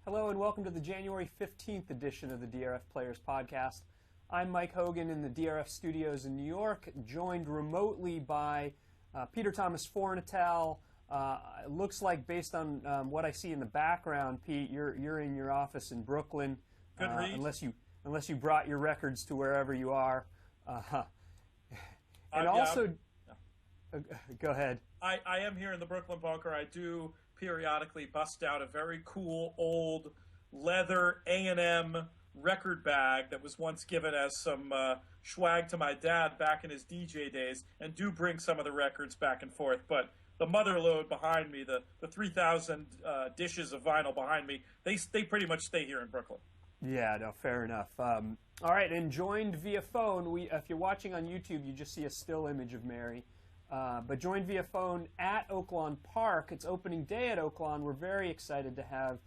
Hello and welcome to the January 15th edition of the DRF Players Podcast. I'm Mike Hogan in the DRF studios in New York, joined remotely by Peter Thomas Fornatel. It looks like, based on what I see in the background, Pete, you're in your office in Brooklyn. Good read. Unless you brought your records to wherever you are. And also, go ahead. I am here in the Brooklyn bunker. I do periodically bust out a very cool old leather A&M record bag that was once given as some swag to my dad back in his DJ days, and do bring some of the records back and forth. But the mother load behind me, the 3,000 dishes of vinyl behind me, they pretty much stay here in Brooklyn. Yeah, no, fair enough. All right, and joined via phone. If you're watching on YouTube, you just see a still image of Mary. But joined via phone at Oaklawn Park. It's opening day at Oaklawn. We're very excited to have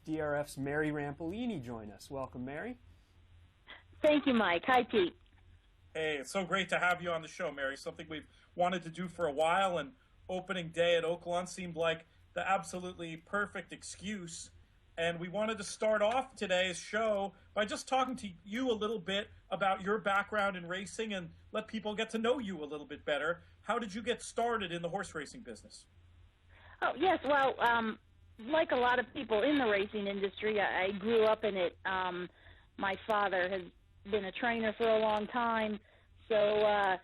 DRF's Marry Rampellini join us. Welcome, Mary. Thank you, Mike. Hi, Pete. Hey, it's so great to have you on the show, Mary. Something we've wanted to do for a while, and opening day at Oaklawn seemed like the absolutely perfect excuse. And we wanted to start off today's show by just talking to you a little bit about your background in racing and let people get to know you a little bit better. How did you get started in the horse racing business? Oh, yes. Well, like a lot of people in the racing industry, I grew up in it. My father has been a trainer for a long time. So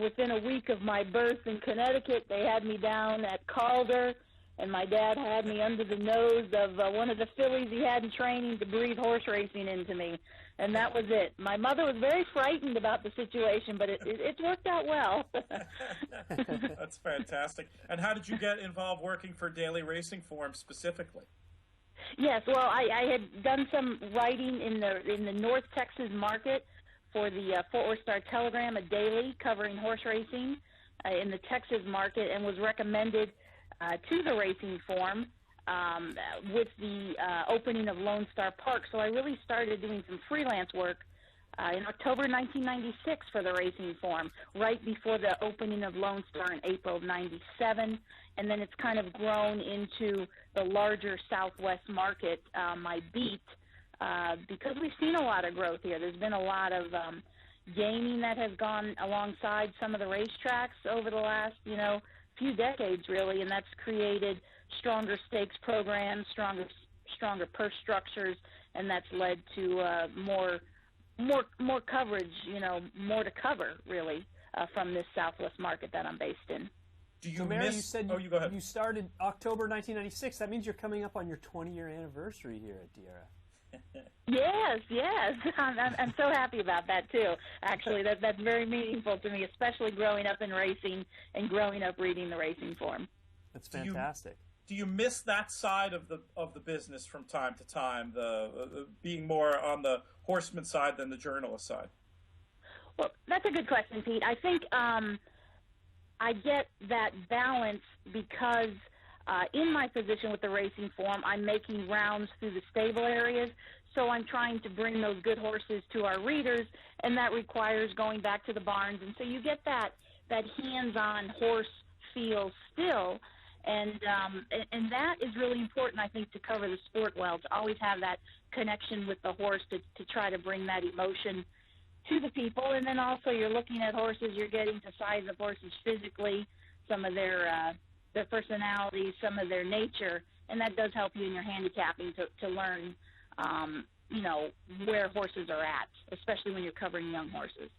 within a week of my birth in Connecticut, they had me down at Calder. And my dad had me under the nose of one of the fillies he had in training to breathe horse racing into me. And that was it. My mother was very frightened about the situation, but it worked out well. That's fantastic. And how did you get involved working for Daily Racing Form specifically? Yes, well, I had done some writing in the North Texas market for the Fort Worth Star-Telegram, a daily covering horse racing in the Texas market, and was recommended to the racing form with the opening of Lone Star Park. So I really started doing some freelance work in October 1996 for the racing form, right before the opening of Lone Star in April of 97. And then it's kind of grown into the larger Southwest market, my beat, because we've seen a lot of growth here. There's been a lot of gaming that has gone alongside some of the racetracks over the last, few decades, really, and that's created stronger stakes programs, stronger purse structures, and that's led to more coverage, more to cover, really, from this Southwest market that I'm based in. Do you So, Mary, miss? you said you go ahead. you started October 1996. That means you're coming up on your 20-year anniversary here at DRF. Yes. I'm so happy about that, too. Actually, that's very meaningful to me, especially growing up in racing and growing up reading the racing form. That's fantastic. Do you miss that side of the business from time to time, the being more on the horseman side than the journalist side? Well, that's a good question, Pete. I think I get that balance because in my position with the racing form, I'm making rounds through the stable areas, so I'm trying to bring those good horses to our readers, and that requires going back to the barns. And so you get that hands-on horse feel still, and that is really important, I think, to cover the sport well, to always have that connection with the horse, to try to bring that emotion to the people. And then also you're looking at horses, you're getting to size of horses physically, some of their personalities, some of their nature, and that does help you in your handicapping to learn, where horses are at, especially when you're covering young horses.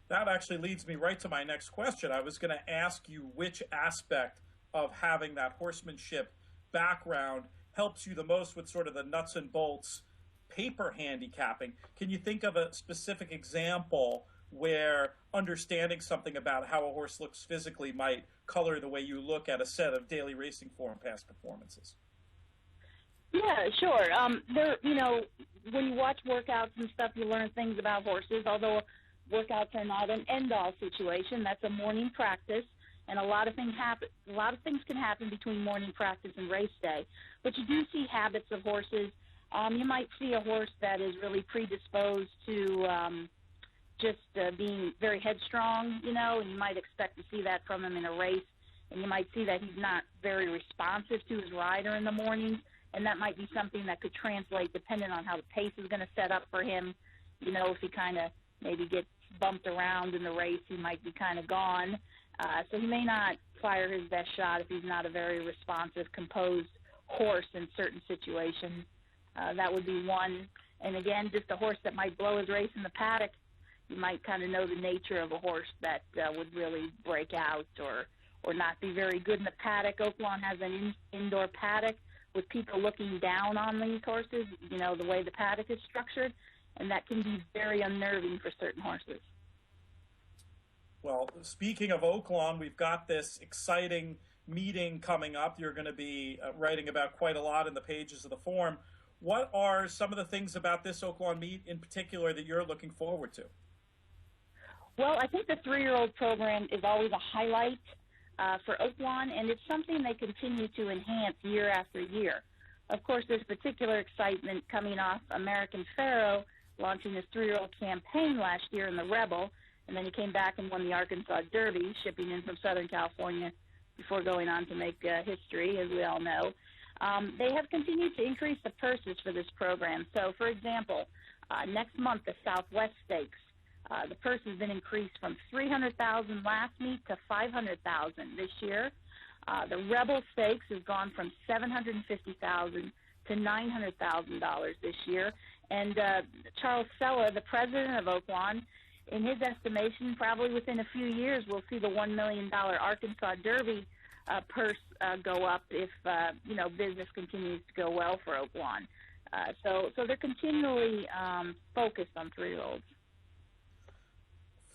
That actually leads me right to my next question. I was going to ask you which aspect of having that horsemanship background helps you the most with sort of the nuts and bolts paper handicapping. Can you think of a specific example where understanding something about how a horse looks physically might color the way you look at a set of Daily Racing Form past performances? Yeah, sure. When you watch workouts and stuff, you learn things about horses, although workouts are not an end-all situation. That's a morning practice, and a lot of things can happen between morning practice and race day. But you do see habits of horses. You might see a horse that is really predisposed to being very headstrong, and you might expect to see that from him in a race. And you might see that he's not very responsive to his rider in the morning. and that might be something that could translate depending on how the pace is going to set up for him. You know, if he kind of maybe gets bumped around in the race, he might be kind of gone. So he may not fire his best shot if he's not a very responsive, composed horse in certain situations. That would be one. And again, just a horse that might blow his race in the paddock. You might kind of know the nature of a horse that would really break out or not be very good in the paddock. Oaklawn has an indoor paddock with people looking down on these horses, you know, the way the paddock is structured, and that can be very unnerving for certain horses. Well, speaking of Oaklawn, we've got this exciting meeting coming up. You're going to be writing about quite a lot in the pages of the Forum. What are some of the things about this Oaklawn meet in particular that you're looking forward to? Well, I think the 3-year-old program is always a highlight for Oaklawn, and it's something they continue to enhance year after year. Of course, there's particular excitement coming off American Pharoah launching his 3-year-old campaign last year in the Rebel, and then he came back and won the Arkansas Derby, shipping in from Southern California before going on to make history, as we all know. They have continued to increase the purses for this program. So, for example, next month, the Southwest Stakes, the purse has been increased from $300,000 last meet to $500,000 this year. The Rebel Stakes has gone from $750,000 to $900,000 this year. And Charles Sella, the president of Oaklawn, in his estimation, probably within a few years, we'll see the $1 million Arkansas Derby purse go up if you know, business continues to go well for Oaklawn. So they're continually focused on 3-year-olds.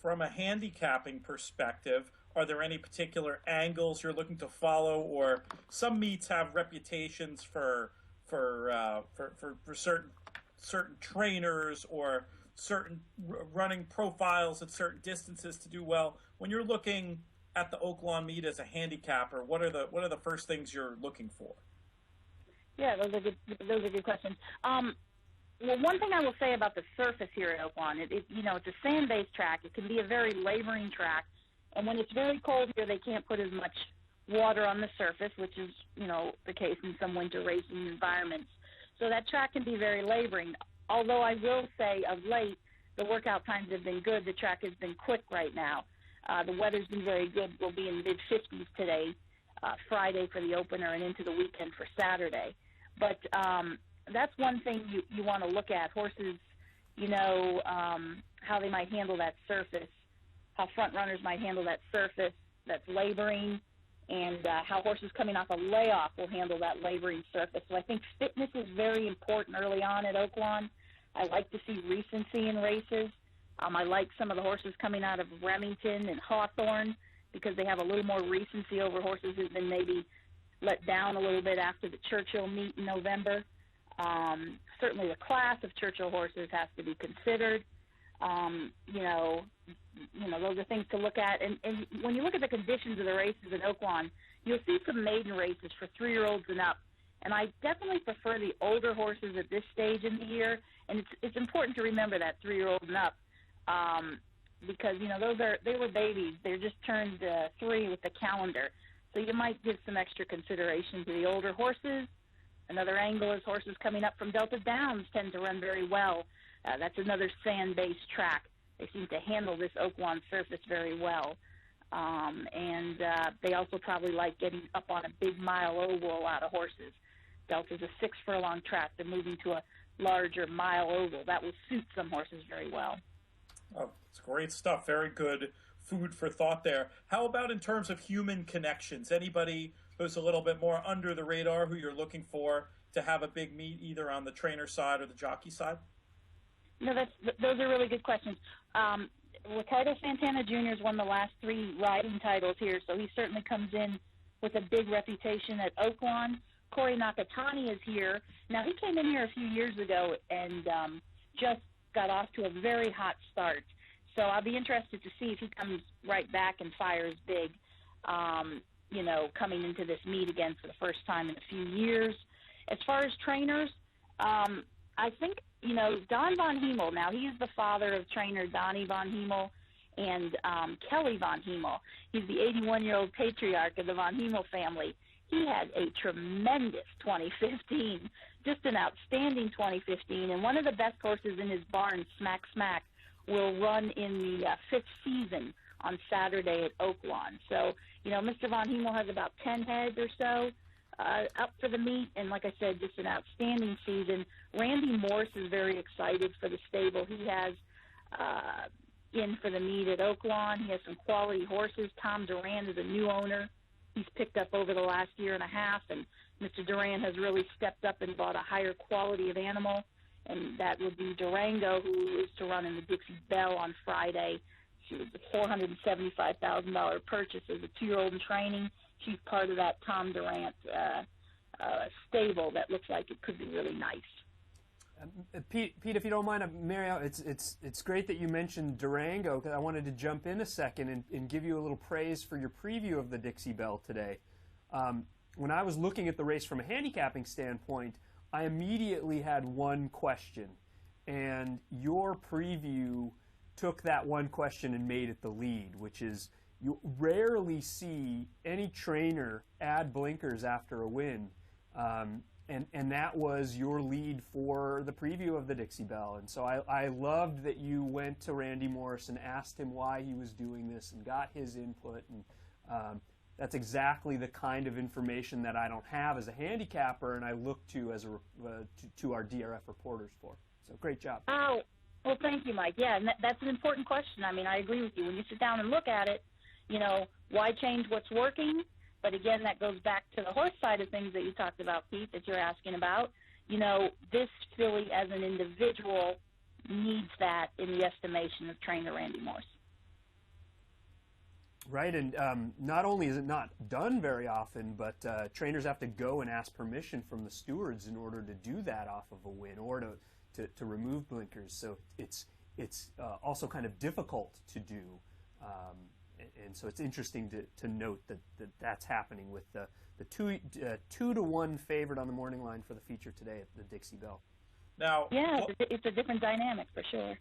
From a handicapping perspective, are there any particular angles you're looking to follow, or some meets have reputations for certain trainers or certain running profiles at certain distances to do well? When you're looking at the Oaklawn meet as a handicapper, what are the first things you're looking for? Yeah, those are good questions. Well, one thing I will say about the surface here at Oaklawn, you know, it's a sand-based track. It can be a very laboring track, and when it's very cold here, they can't put as much water on the surface, which is, you know, the case in some winter racing environments. So that track can be very laboring. Although I will say, of late, the workout times have been good. The track has been quick right now. The weather's been very good. We'll be in the mid-50s today, Friday for the opener, and into the weekend for Saturday. But that's one thing you want to look at. Horses, you know, how they might handle that surface, how front runners might handle that surface that's laboring, and how horses coming off a layoff will handle that laboring surface. So I think fitness is very important early on at Oaklawn. I like to see recency in races. I like some of the horses coming out of Remington and Hawthorne because they have a little more recency over horses who've been maybe let down a little bit after the Churchill meet in November. Certainly the class of Churchill horses has to be considered. You know, those are things to look at. And when you look at the conditions of the races at Oaklawn, you'll see some maiden races for 3-year-olds and up. And I definitely prefer the older horses at this stage in the year. And it's important to remember that 3-year-old and up because, you know, they were babies. They're just turned 3 with the calendar. So you might give some extra consideration to the older horses. Another angle is horses coming up from Delta Downs tend to run very well. That's another sand-based track. They seem to handle this Oaklawn surface very well. And they also probably like getting up on a big mile oval, a lot of horses. Delta's a 6-furlong track. They're moving to a larger mile oval. That will suit some horses very well. Oh, it's great stuff. Very good food for thought there. How about in terms of human connections? Anybody who's a little bit more under the radar who you're looking for to have a big meet either on the trainer side or the jockey side? No, those are really good questions. Ricardo Santana Jr. has won the last 3 riding titles here, so he certainly comes in with a big reputation at Oaklawn. Corey Nakatani is here. Now, he came in here a few years ago and just got off to a very hot start. So I'll be interested to see if he comes right back and fires big, you know, coming into this meet again for the first time in a few years. As far as trainers, I think, you know, Don Von Hemel, now he is the father of trainer Donnie Von Hemel and Kelly Von Hemel. He's the 81-year-old patriarch of the Von Hemel family. he had a tremendous 2015, just an outstanding 2015, and one of the best horses in his barn, Smack Smack, will run in the fifth season on Saturday at Oaklawn. So, you know, Mr. Von Hemel has about 10 heads or so up for the meet, and like I said, just an outstanding season. Randy Morse is very excited for the stable he has in for the meet at Oaklawn. He has some quality horses. Tom Duran is a new owner he's picked up over the last year and a half, and Mr. Duran has really stepped up and bought a higher quality of animal, and that would be Durango, who is to run in the Dixie Belle on Friday. She was a $475,000 purchase as a 2-year-old in training. She's part of that Tom Durant stable that looks like it could be really nice. Pete, if you don't mind, Mary, it's great that you mentioned Durango, because I wanted to jump in a second and give you a little praise for your preview of the Dixie Belle today. When I was looking at the race from a handicapping standpoint, I immediately had one question, and your preview took that one question and made it the lead, which is you rarely see any trainer add blinkers after a win. And that was your lead for the preview of the Dixie Belle. And so I loved that you went to Randy Morris and asked him why he was doing this and got his input. And that's exactly the kind of information that I don't have as a handicapper, and I look to as to our DRF reporters for. So great job. Oh, well, thank you, Mike. Yeah, and that's an important question. I mean, I agree with you. When you sit down and look at it, you know, why change what's working? But again, that goes back to the horse side of things that you talked about, Pete, that you're asking about. You know, this filly as an individual needs that in the estimation of trainer Randy Morse. Right, and not only is it not done very often, but trainers have to go and ask permission from the stewards in order to do that off of a win or to remove blinkers. So it's also kind of difficult to do. And so it's interesting to note that that's happening with the 2-1 favorite on the morning line for the feature today at the Dixie Belle. Now, yeah, it's a different dynamic for sure.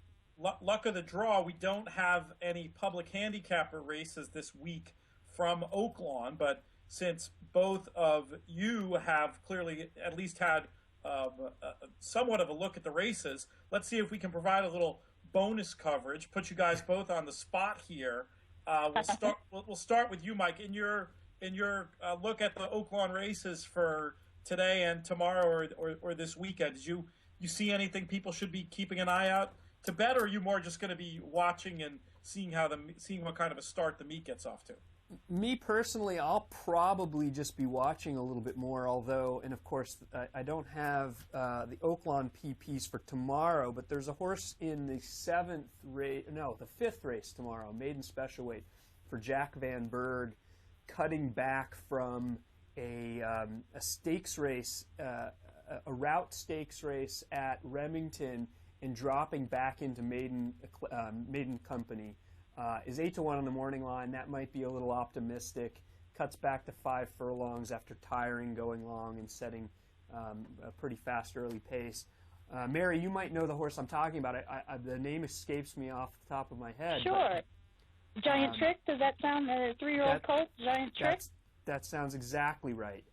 Luck of the draw, we don't have any public handicapper races this week from Oaklawn, but since both of you have clearly at least had somewhat of a look at the races, let's see if we can provide a little bonus coverage, put you guys both on the spot here. We'll start with you, Mike. In your look at the Oaklawn races for today and tomorrow or this weekend, did you see anything people should be keeping an eye out to bet, or are you more just going to be watching and seeing what kind of a start the meet gets off to? Me personally, I'll probably just be watching a little bit more, although, and of course, I don't have the Oaklawn PPs for tomorrow, but there's a horse in the the fifth race tomorrow, maiden special weight, for Jack Van Berg, cutting back from a stakes race, a route stakes race at Remington, and dropping back into maiden company. Is 8-1 on the morning line. That might be a little optimistic. Cuts back to 5 furlongs after tiring, going long, and setting a pretty fast early pace. Mary, you might know the horse I'm talking about. The name escapes me off the top of my head. Sure. Giant Trick, does that sound a 3-year-old colt, Giant Trick? That sounds exactly right.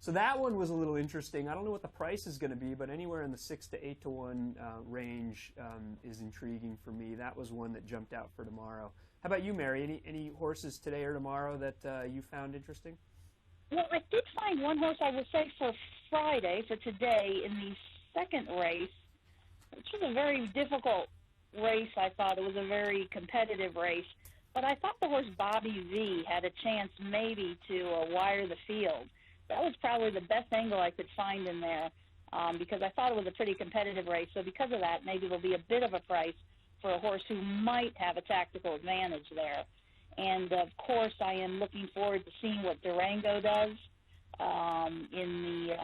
So that one was a little interesting. I don't know what the price is going to be, but anywhere in the 6 to 8-1 range is intriguing for me. That was one that jumped out for tomorrow. How about you, Mary? Any horses today or tomorrow that you found interesting? Well, I did find one horse, I would say, for Friday, for today, in the second race, which was a very difficult race, I thought. It was a very competitive race. But I thought the horse Bobby V had a chance maybe to wire the field. That was probably the best angle I could find in there because I thought it was a pretty competitive race. So because of that, maybe there'll be a bit of a price for a horse who might have a tactical advantage there. And, of course, I am looking forward to seeing what Durango does in the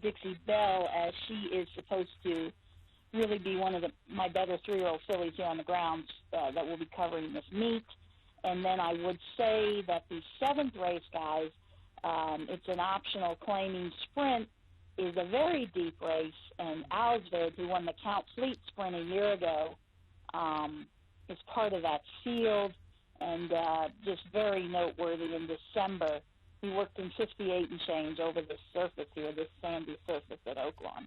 Dixie Belle, as she is supposed to really be one of my better 3-year-old fillies here on the grounds that will be covering this meet. And then I would say that the 7th race, guys, it's an optional claiming sprint, is a very deep race, and Alsved, who won the Count Fleet sprint a year ago, is part of that field, and just very noteworthy in December. He worked in 58 and change over this surface here, this sandy surface at Oaklawn.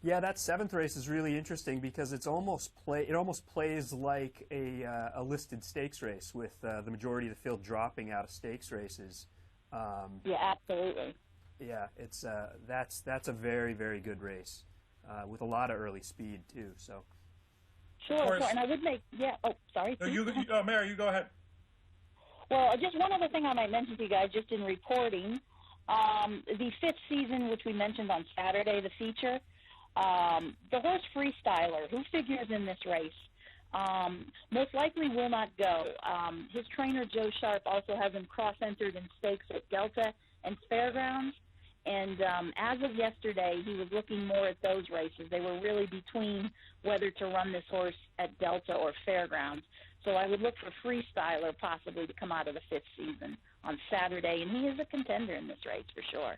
Yeah, that 7th race is really interesting because it almost plays like a listed stakes race with the majority of the field dropping out of stakes races. Yeah, absolutely. Yeah, it's that's a very, very good race with a lot of early speed too. So sure. And I would make Oh, sorry. No, Mary, you go ahead. Well, just one other thing I might mention to you guys, just in reporting, the 5th season, which we mentioned on Saturday, the feature. The horse Freestyler, who figures in this race, most likely will not go. His trainer, Joe Sharp, also has him cross-entered in stakes at Delta and Fairgrounds. And as of yesterday, he was looking more at those races. They were really between whether to run this horse at Delta or Fairgrounds. So I would look for Freestyler possibly to come out of the 5th season on Saturday. And he is a contender in this race for sure.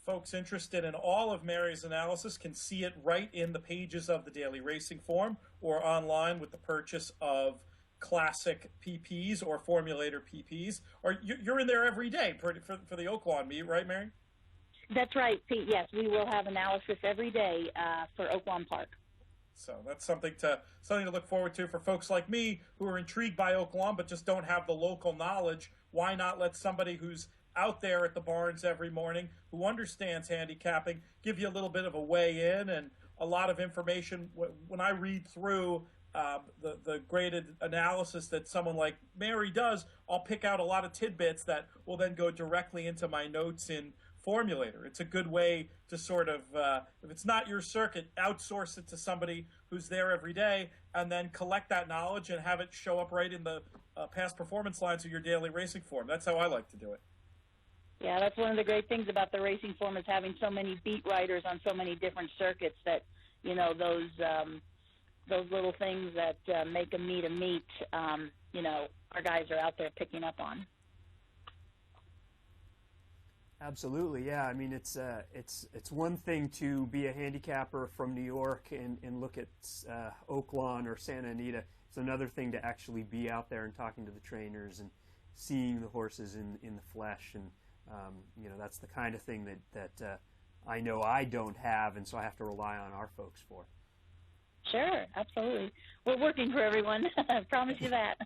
Folks interested in all of Mary's analysis can see it right in the pages of the Daily Racing Form or online with the purchase of classic PPs or formulator PPs. Or you're in there every day for the Oaklawn meet, right, Mary? That's right, Pete. Yes, we will have analysis every day for Oaklawn Park. So that's something to look forward to for folks like me who are intrigued by Oaklawn but just don't have the local knowledge. Why not let somebody who's out there at the barns every morning, who understands handicapping, give you a little bit of a weigh in and a lot of information. When I read through the graded analysis that someone like Mary does, I'll pick out a lot of tidbits that will then go directly into my notes in Formulator. It's a good way to sort of, if it's not your circuit, outsource it to somebody who's there every day and then collect that knowledge and have it show up right in the past performance lines of your daily racing form. That's how I like to do it. Yeah, that's one of the great things about the racing form is having so many beat writers on so many different circuits that, you know, those little things that make a meet, you know, our guys are out there picking up on. Absolutely, yeah. I mean, it's one thing to be a handicapper from New York and look at Oaklawn or Santa Anita. It's another thing to actually be out there and talking to the trainers and seeing the horses in the flesh. And you know, that's the kind of thing that I know I don't have, and so I have to rely on our folks for. Sure, absolutely. We're working for everyone. I promise you that.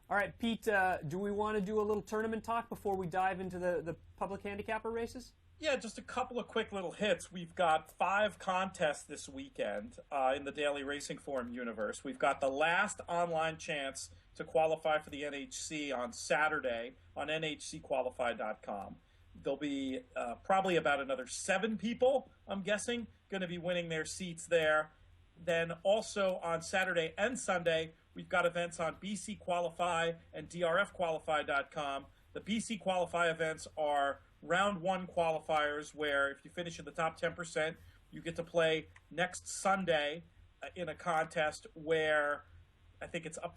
All right, Pete, do we want to do a little tournament talk before we dive into the public handicapper races? Yeah, just a couple of quick little hits. We've got 5 contests this weekend in the Daily Racing Form universe. We've got the last online chance to qualify for the NHC on Saturday on nhcqualify.com. There'll be probably about another 7 people, I'm guessing, going to be winning their seats there. Then also on Saturday and Sunday, we've got events on BC Qualify and DRFqualify.com. The BC Qualify events are round 1 qualifiers where if you finish in the top 10%, you get to play next Sunday in a contest where I think it's up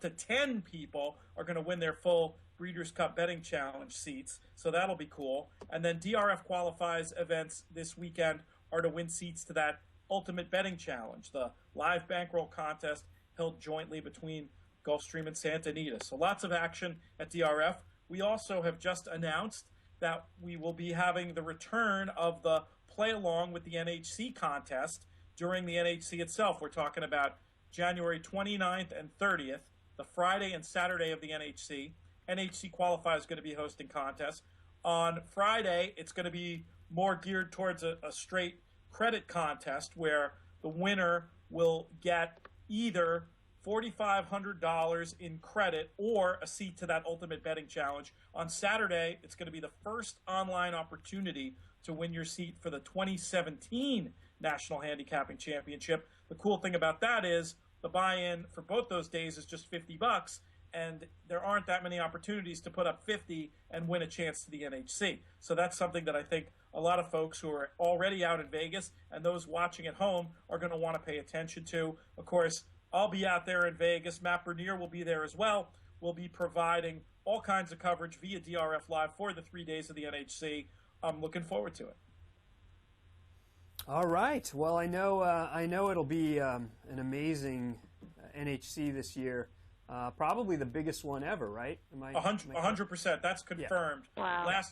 to 10 people are going to win their full Breeders' Cup Betting Challenge seats. So that'll be cool. And then DRF Qualifies events this weekend are to win seats to that Ultimate Betting Challenge, the live bankroll contest held jointly between Gulfstream and Santa Anita. So lots of action at DRF. We also have just announced that we will be having the return of the play along with the NHC contest during the NHC itself. We're talking about January 29th and 30th, the Friday and Saturday of the NHC. NHC Qualify is going to be hosting contests. On Friday, it's going to be more geared towards a straight credit contest where the winner will get either $4,500 in credit or a seat to that Ultimate Betting Challenge. On Saturday, it's going to be the first online opportunity to win your seat for the 2017 National Handicapping Championship. The cool thing about that is the buy-in for both those days is just $50, and there aren't that many opportunities to put up 50 and win a chance to the NHC. So that's something that I think a lot of folks who are already out in Vegas and those watching at home are going to want to pay attention to. Of course, I'll be out there in Vegas. Matt Bernier will be there as well. We'll be providing all kinds of coverage via DRF Live for the 3 days of the NHC. I'm looking forward to it. All right. Well, I know it'll be an amazing NHC this year. Probably the biggest one ever, right? 100%. That's confirmed. Yeah. Wow.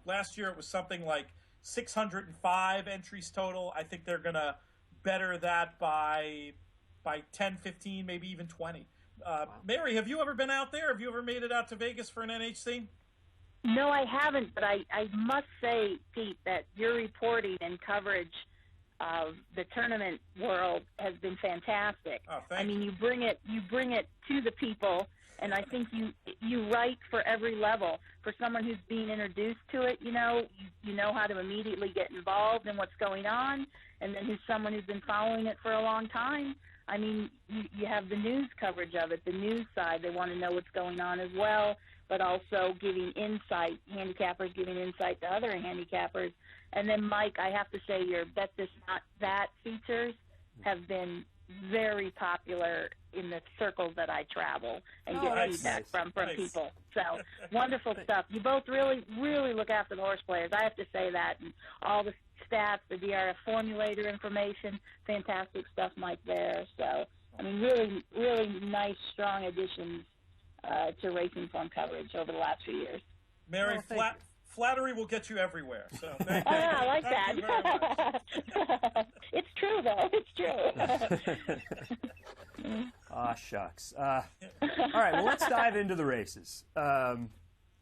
Last year it was something like 605 entries total. I think they're gonna better that by 10, 15, maybe even 20. Wow. Mary, have you ever been out there? Have you ever made it out to Vegas for an NHC? No, I haven't, but I must say, Pete, that your reporting and coverage of the tournament world has been fantastic. Oh, thank you. You bring it to the people, and I think you write for every level. For someone who's being introduced to it, you know how to immediately get involved in what's going on, and then who's someone who's been following it for a long time. You have the news coverage of it, the news side. They want to know what's going on as well, but also giving insight, handicappers giving insight to other handicappers. And then, Mike, I have to say your Bet This Not That features have been very popular in the circles that I travel and get feedback from people. So, wonderful stuff. You both really, really look after the horse players. I have to say that. And all the stats, the DRF formulator information, fantastic stuff, Mike, there. So, really, really nice, strong additions to racing form coverage over the last few years. Mary, flattery will get you everywhere. So I like that. It's true, though. It's true. Shucks. All right, well, let's dive into the races.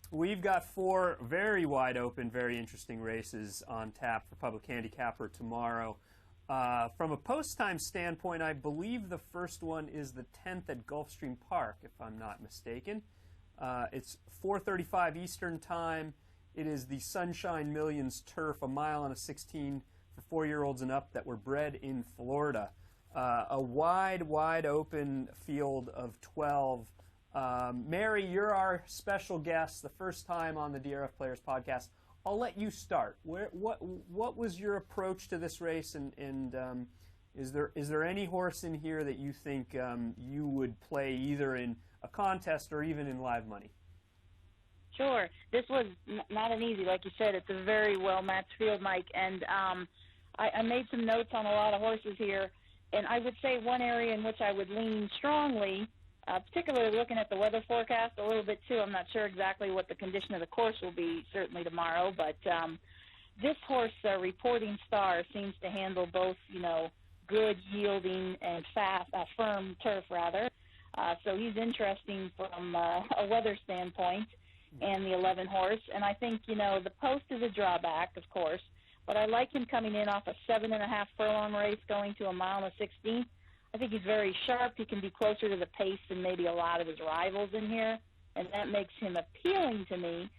We've got 4 very wide open, very interesting races on tap for Public Handicapper tomorrow. From a post time standpoint, I believe the first one is the 10th at Gulfstream Park, if I'm not mistaken. It's 4:35 Eastern Time. It is the Sunshine Millions Turf, a mile and a 16 for 4-year-olds and up that were bred in Florida. A wide open field of 12. Mary, you're our special guest, the first time on the DRF Players podcast. I'll let you start. What was your approach to this race, and is there any horse in here that you think you would play either in a contest or even in live money? Sure. This was not an easy, like you said. It's a very well-matched field, Mike, and I made some notes on a lot of horses here, and I would say one area in which I would lean strongly, particularly looking at the weather forecast a little bit too. I'm not sure exactly what the condition of the course will be certainly tomorrow, but this horse, Reporting Star, seems to handle both, good yielding and firm turf rather. So he's interesting from a weather standpoint, and the 11 horse. And I think, the post is a drawback, of course, but I like him coming in off a 7.5 furlong race going to a mile and a 16th. I think he's very sharp. He can be closer to the pace than maybe a lot of his rivals in here, and that makes him appealing to me.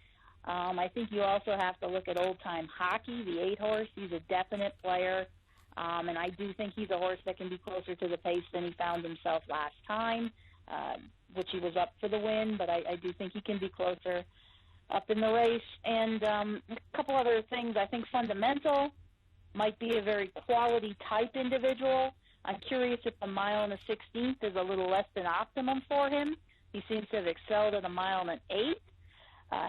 I think you also have to look at Old Time Hockey, the 8 horse. He's a definite player, and I do think he's a horse that can be closer to the pace than he found himself last time, which he was up for the win, but I do think he can be closer up in the race. And a couple other things. I think Fundamental might be a very quality type individual. I'm curious if a mile and a 16th is a little less than optimum for him. He seems to have excelled at a mile and an 8th.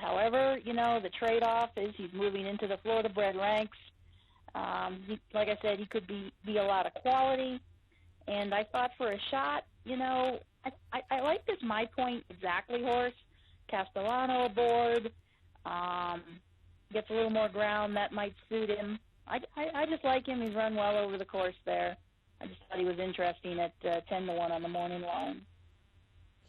However, the trade-off is he's moving into the Florida bred ranks. Like I said, he could be a lot of quality. And I thought for a shot, I like this My Point Exactly horse. Castellano aboard. Gets a little more ground. That might suit him. I just like him. He's run well over the course there. I just thought he was interesting at 10-1 on the morning line.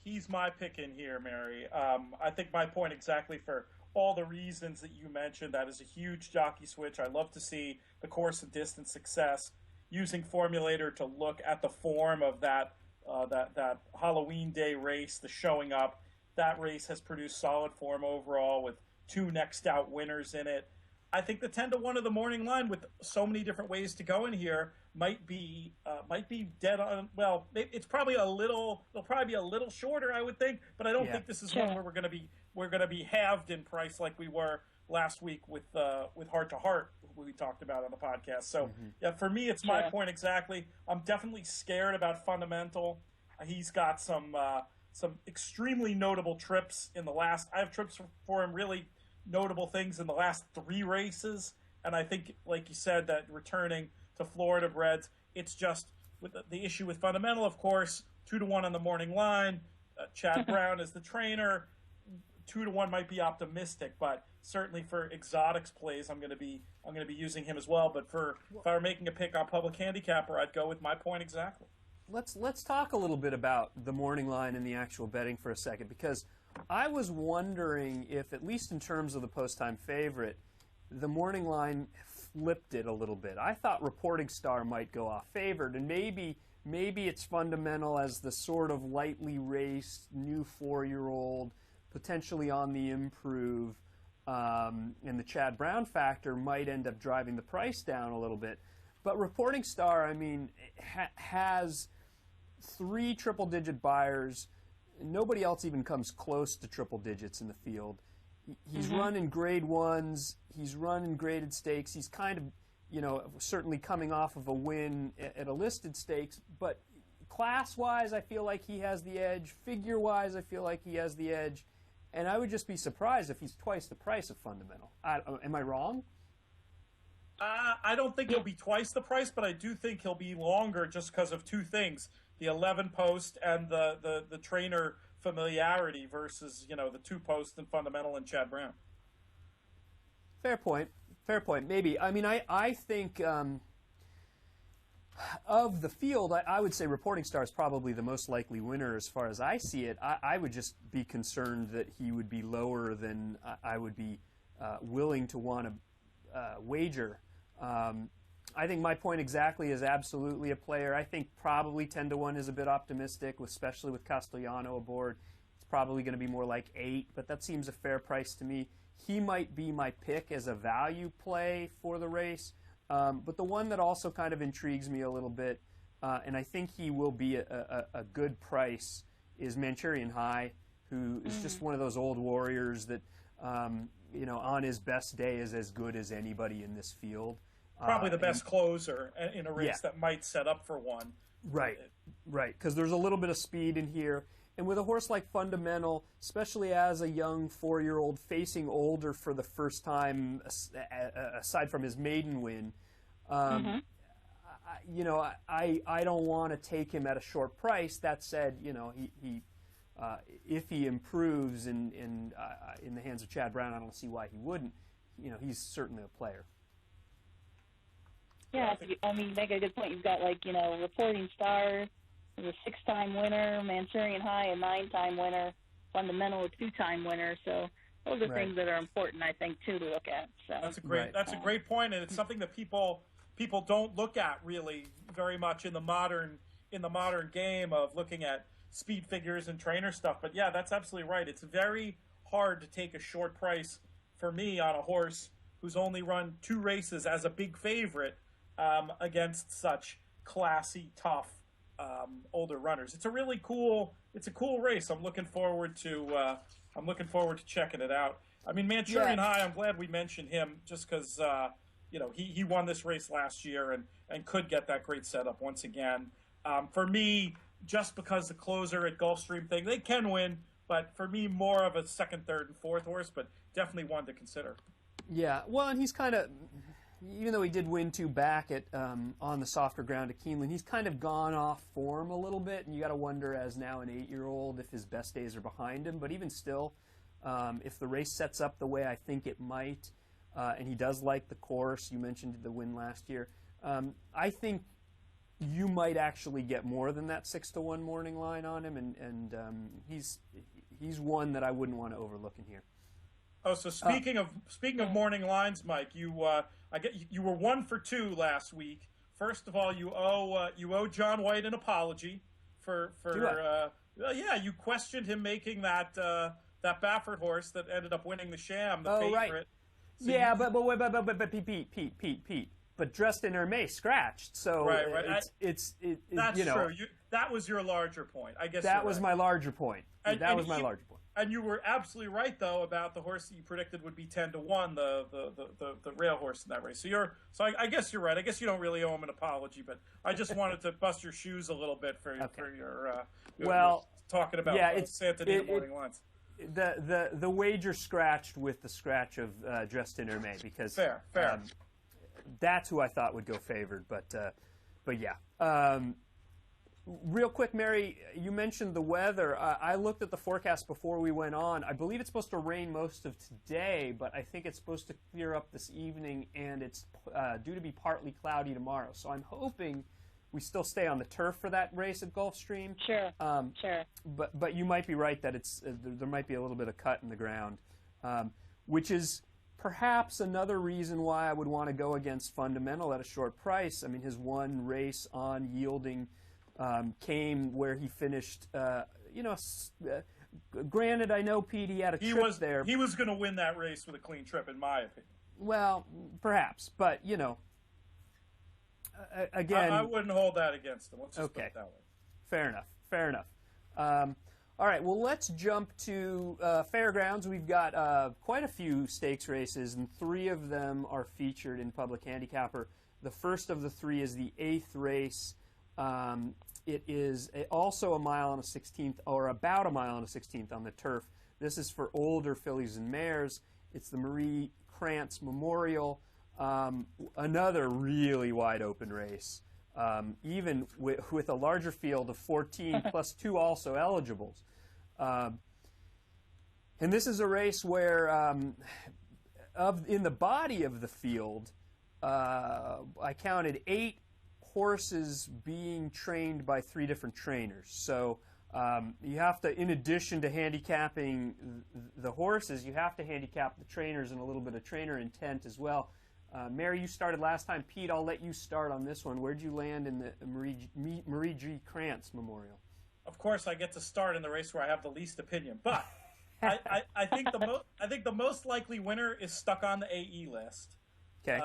He's my pick in here, Mary. I think My Point Exactly for all the reasons that you mentioned. That is a huge jockey switch. I love to see the course and distance success using Formulator to look at the form of that Halloween Day race, the showing up. That race has produced solid form overall with 2 next out winners in it. I think the 10-1 of the morning line, with so many different ways to go in here, might be dead on. Well, it's probably it'll probably be a little shorter, I would think, but I don't think this is one where we're gonna be halved in price like we were last week with Heart to Heart, we talked about on the podcast. So for me, it's My Point Exactly. I'm definitely scared about Fundamental. He's got some extremely notable trips in the last. I have trips for him, really notable things in the last 3 races, and I think, like you said, that returning to Florida breds, it's just with the issue with Fundamental, of course, 2-1 on the morning line. Chad Brown as the trainer. 2-1 might be optimistic, but certainly for exotics plays, I'm going to be using him as well. But if I were making a pick on public handicapper, I'd go with my point exactly. Let's talk a little bit about the morning line and the actual betting for a second, because I was wondering if, at least in terms of the post-time favorite, the morning line flipped it a little bit. I thought Reporting Star might go off favored, and maybe it's fundamental as the sort of lightly raced new 4-year-old, potentially on the improve, and the Chad Brown factor might end up driving the price down a little bit. But Reporting Star, I mean, has 3 triple-digit buyers. Nobody else even comes close to triple digits in the field. He's run in grade 1s. He's run in graded stakes. He's kind of, certainly coming off of a win at a listed stakes. But class-wise, I feel like he has the edge. Figure-wise, I feel like he has the edge. And I would just be surprised if he's twice the price of Fundamental. Am I wrong? I don't think he'll be twice the price, but I do think he'll be longer just because of 2 things: the 11 post and the trainer familiarity versus the 2 post and Fundamental and Chad Brown. Fair point. Maybe. I mean, I think of the field, I would say Reporting Star is probably the most likely winner as far as I see it. I would just be concerned that he would be lower than I would be willing to want to wager. I think my point exactly is absolutely a player. I think probably 10-1 is a bit optimistic, especially with Castellano aboard. It's probably going to be more like 8, but that seems a fair price to me. He might be my pick as a value play for the race. But the one that also kind of intrigues me a little bit, and I think he will be a good price, is Manchurian High, who is just one of those old warriors that, on his best day is as good as anybody in this field. Probably the best closer in a race that might set up for one. Right, because there's a little bit of speed in here. And with a horse like Fundamental, especially as a young 4-year-old facing older for the first time, aside from his maiden win, I don't want to take him at a short price. That said, he if he improves in the hands of Chad Brown, I don't see why he wouldn't. He's certainly a player. Yeah, I mean, you make a good point. You've got Reporting Star, a 6-time winner, Manchurian High, a 9-time winner, Fundamental, a 2-time winner. So those are things that are important, I think, too, to look at. So that's a great point, and it's something that people don't look at really very much in the modern game of looking at speed figures and trainer stuff. But yeah, that's absolutely right. It's very hard to take a short price for me on a horse who's only run 2 races as a big favorite against such classy, tough older runners. It's a cool race. I'm looking forward to checking it out. I mean, Manchurian High, I'm glad we mentioned him just because he won this race last year and could get that great setup once again. For me, just because the closer at Gulfstream thing, they can win, but for me, more of a 2nd, 3rd, and 4th horse, but definitely one to consider. Yeah, well, and he's kind of, even though he did win 2 back at on the softer ground at Keeneland, he's kind of gone off form a little bit, and you got to wonder, as now an 8-year-old, if his best days are behind him. But even still, if the race sets up the way I think it might, and he does like the course, you mentioned the win last year, I think you might actually get more than that 6-1 morning line on him, and he's one that I wouldn't want to overlook in here. Oh, so speaking of morning lines, Mike, you were 1 for 2 last week. First of all, you owe John White an apology for you questioned him making that Baffert horse that ended up winning the Sham, the favorite. Right. So yeah, but Pete. But Justin Hermé scratched, so right. That's true. That was your larger point, I guess. That was my larger point. That was my larger point. And you were absolutely right, though, about the horse that you predicted would be 10-1, the rail horse in that race. So I guess you're right. I guess you don't really owe him an apology, but I just wanted to bust your shoes a little bit for your talking about Santa Anita morning lines. The wager scratched with the scratch of Justin Hermé because fair. That's who I thought would go favored, but yeah. Real quick, Mary, you mentioned the weather. I looked at the forecast before we went on. I believe it's supposed to rain most of today, but I think it's supposed to clear up this evening, and it's due to be partly cloudy tomorrow. So I'm hoping we still stay on the turf for that race at Gulfstream. Sure, sure. But you might be right that it's there might be a little bit of cut in the ground, which is perhaps another reason why I would want to go against Fundamental at a short price. I mean, his one race on yielding came where he finished, granted, I know Pete, he had a trip there. He was going to win that race with a clean trip, in my opinion. Well, perhaps, but, again... I wouldn't hold that against him. Let's just put it that way. Fair enough, fair enough. All right, well, let's jump to Fairgrounds. We've got quite a few stakes races, and 3 of them are featured in Public Handicapper. The first of the 3 is the 8th race. It is also a mile and a 16th, or about a mile and a 16th on the turf. This is for older fillies and mares. It's the Marie Krantz Memorial, another really wide open race, even with a larger field of 14 plus 2 also eligibles. And this is a race where, in the body of the field, I counted 8 horses being trained by 3 different trainers. So you have to, in addition to handicapping the horses, you have to handicap the trainers and a little bit of trainer intent as well. Mary, you started last time. Pete, I'll let you start on this one. Where'd you land in the Marie G. Krantz Memorial? Of course, I get to start in the race where I have the least opinion, but I think the most likely winner is stuck on the AE list. Okay,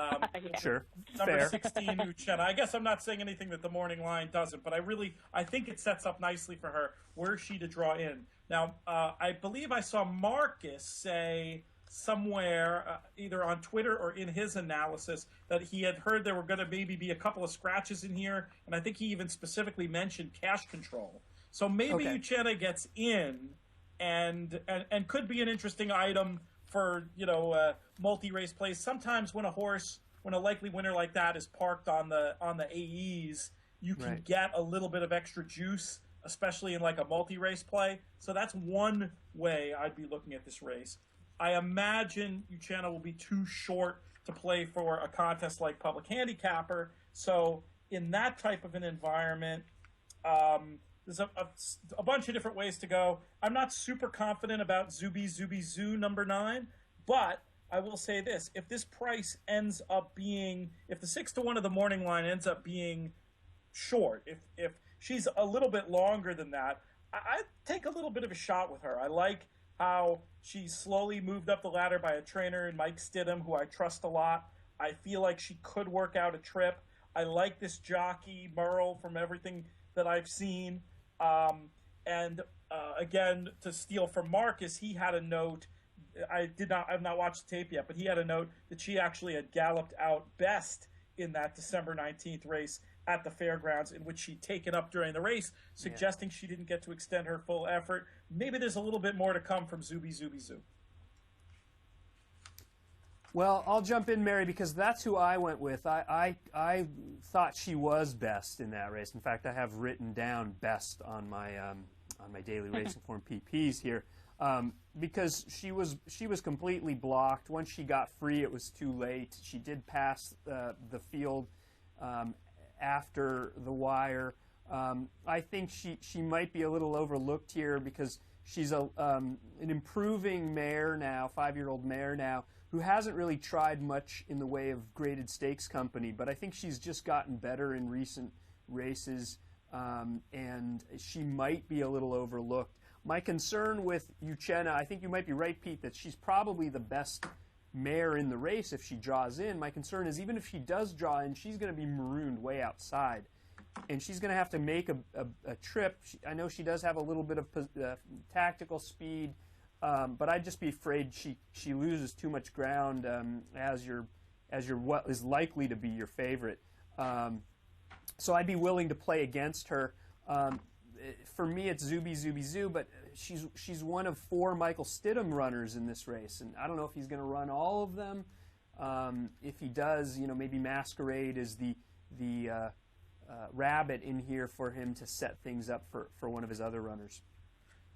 sure. Number Fair. 16, Uchenna. I guess I'm not saying anything that the morning line doesn't, but I think it sets up nicely for her. Where is she to draw in? Now, I believe I saw Marcus say somewhere, either on Twitter or in his analysis, that he had heard there were going to maybe be a couple of scratches in here, and I think he even specifically mentioned cash control. So maybe Uchenna gets in, and could be an interesting item for multi-race plays. Sometimes when a likely winner like that is parked on the AEs, you can get a little bit of extra juice, especially in like a multi-race play. So that's one way I'd be looking at this race. I imagine Uchenna will be too short to play for a contest like Public Handicapper. So in that type of an environment, there's a bunch of different ways to go. I'm not super confident about Zuby Zoo number 9, but I will say this. If this price ends up being, if the 6-1 of the morning line ends up being short, if she's a little bit longer than that, I'd take a little bit of a shot with her. I like how she slowly moved up the ladder by a trainer in Mike Stidham, who I trust a lot. I feel like she could work out a trip. I like this jockey, Merle, from everything that I've seen. Again, to steal from Marcus, he had a note. I've not watched the tape yet, but he had a note that she actually had galloped out best in that December 19th race at the Fairgrounds, in which she'd taken up during the race, suggesting she didn't get to extend her full effort. Maybe there's a little bit more to come from Zuby Zoo. Well, I'll jump in, Mary, because that's who I went with. I thought she was best in that race. In fact, I have written down best on my daily racing form PPs here, because she was completely blocked. Once she got free, it was too late. She did pass the field after the wire. I think she might be a little overlooked here because she's an improving mare now, 5-year-old mare now, who hasn't really tried much in the way of graded stakes company, but I think she's just gotten better in recent races, and she might be a little overlooked. My concern with Uchenna, I think you might be right, Pete, that she's probably the best mare in the race if she draws in. My concern is even if she does draw in, she's going to be marooned way outside, and she's going to have to make a trip. I know she does have a little bit of tactical speed, but I'd just be afraid she loses too much ground as your what is likely to be your favorite. So I'd be willing to play against her. For me, it's Zuby Zoo, but she's one of 4 Michael Stidham runners in this race, and I don't know if he's going to run all of them. If he does, maybe Masquerade is the Rabbit in here for him to set things up for one of his other runners.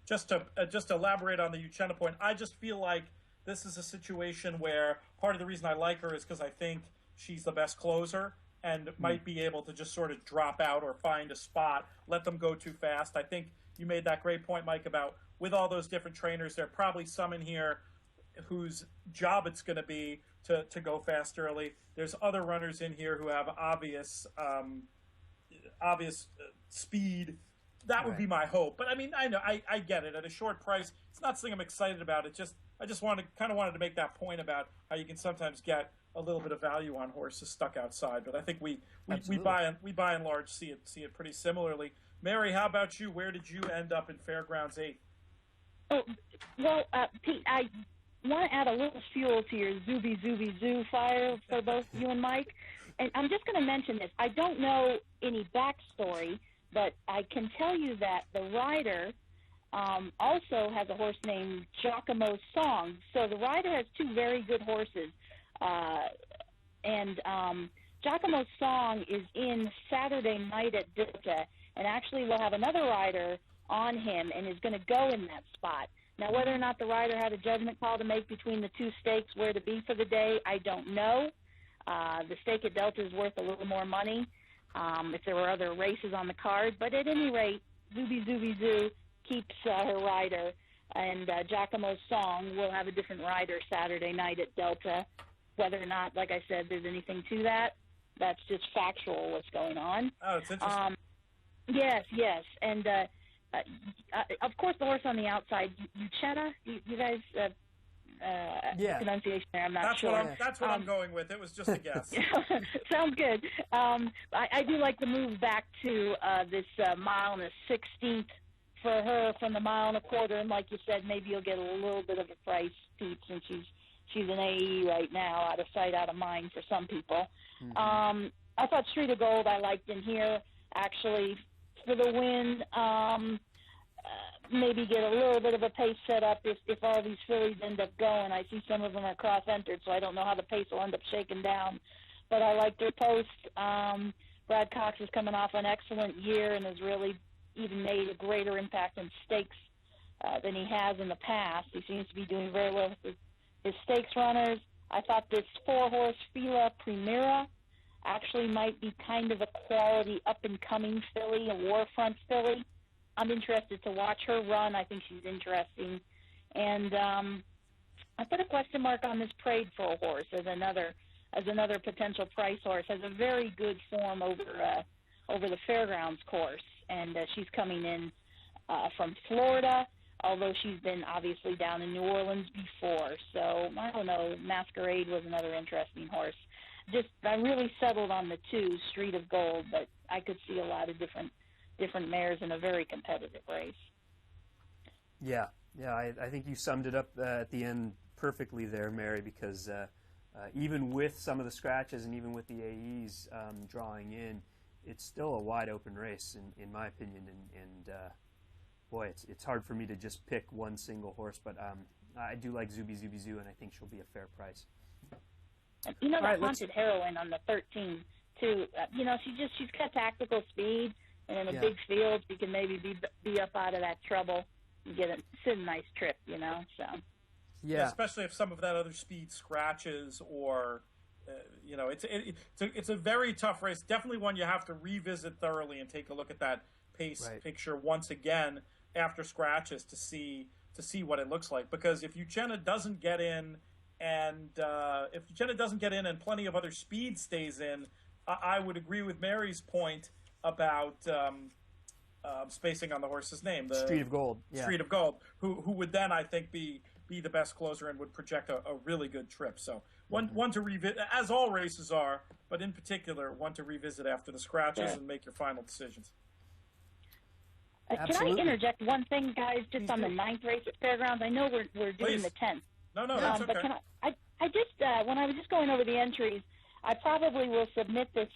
Just to elaborate on the Uchenna point, I just feel like this is a situation where part of the reason I like her is because I think she's the best closer and might be able to just sort of drop out or find a spot, let them go too fast. I think you made that great point, Mike, about with all those different trainers, there are probably some in here whose job it's going to be to go fast early. There's other runners in here who have obvious speed. That would be my hope. But I mean, I know I get it at a short price. It's not something I'm excited about. It's just I just wanted to make that point about how you can sometimes get a little bit of value on horses stuck outside. But I think we by and large see it pretty similarly. Mary, how about you? Where did you end up in Fairgrounds 8? Oh, well, Pete, I want to add a little fuel to your Zooby Zoo fire for both you and Mike. And I'm just going to mention this. I don't know any backstory, but I can tell you that the rider also has a horse named Giacomo's Song. So the rider has two very good horses. And Giacomo's Song is in Saturday night at Delta, and actually we'll have another rider on him and is going to go in that spot. Now, whether or not the rider had a judgment call to make between the two stakes where to be for the day, I don't know. The stake at Delta is worth a little more money if there were other races on the card. But at any rate, Zooby Zoo keeps her rider, and Giacomo's Song will have a different rider Saturday night at Delta. Whether or not, like I said, there's anything to that, that's just factual what's going on. Oh, it's interesting. Yes. And, of course, the horse on the outside, Uchenna, you guys, pronunciation there, I'm not sure. That's what I'm going with. It was just a guess. Sounds good. I do like the move back to this mile and a 16th for her from the mile and a quarter, and like you said, maybe you'll get a little bit of a price, Pete, since she's an AE right now, out of sight, out of mind for some people. Mm-hmm. I thought Street of Gold I liked in here, actually, for the win. Maybe get a little bit of a pace set up if all these fillies end up going. I see some of them are cross-entered, so I don't know how the pace will end up shaking down. But I like their post. Brad Cox is coming off an excellent year and has really even made a greater impact in stakes than he has in the past. He seems to be doing very well with his stakes runners. I thought this 4-horse Fila Primera actually might be kind of a quality up-and-coming filly, a war-front filly. I'm interested to watch her run. I think she's interesting. And I put a question mark on this Prayed For horse as another potential price horse. Has a very good form over the Fairgrounds course, and she's coming in from Florida, although she's been obviously down in New Orleans before. So I don't know. Masquerade was another interesting horse. I really settled on the two, Street of Gold, but I could see a lot of different mares in a very competitive race. Yeah, I think you summed it up at the end perfectly there, Mary, because even with some of the scratches and even with the AEs drawing in, it's still a wide open race in my opinion, and boy, it's hard for me to just pick one single horse, but I do like Zooby Zoo, and I think she'll be a fair price. You know, that Haunted Heroine on the 13 too. She's got tactical speed. And in a big field, you can maybe be up out of that trouble and it's a nice trip, so. Yeah, especially if some of that other speed scratches or, it's a very tough race. Definitely one you have to revisit thoroughly and take a look at that pace picture once again after scratches to see what it looks like. Because if Uchenna doesn't get in and plenty of other speed stays in, I would agree with Mary's point about spacing on the horse's name, the Street of Gold. Yeah. Street of Gold, who would then I think be the best closer and would project a really good trip. So one to revisit, as all races are, but in particular one to revisit after the scratches and make your final decisions. Can I interject one thing, guys, just on the 9th race at Fairgrounds? I know we're doing the 10th. No, that's okay. But I just when I was just going over the entries, I probably will submit this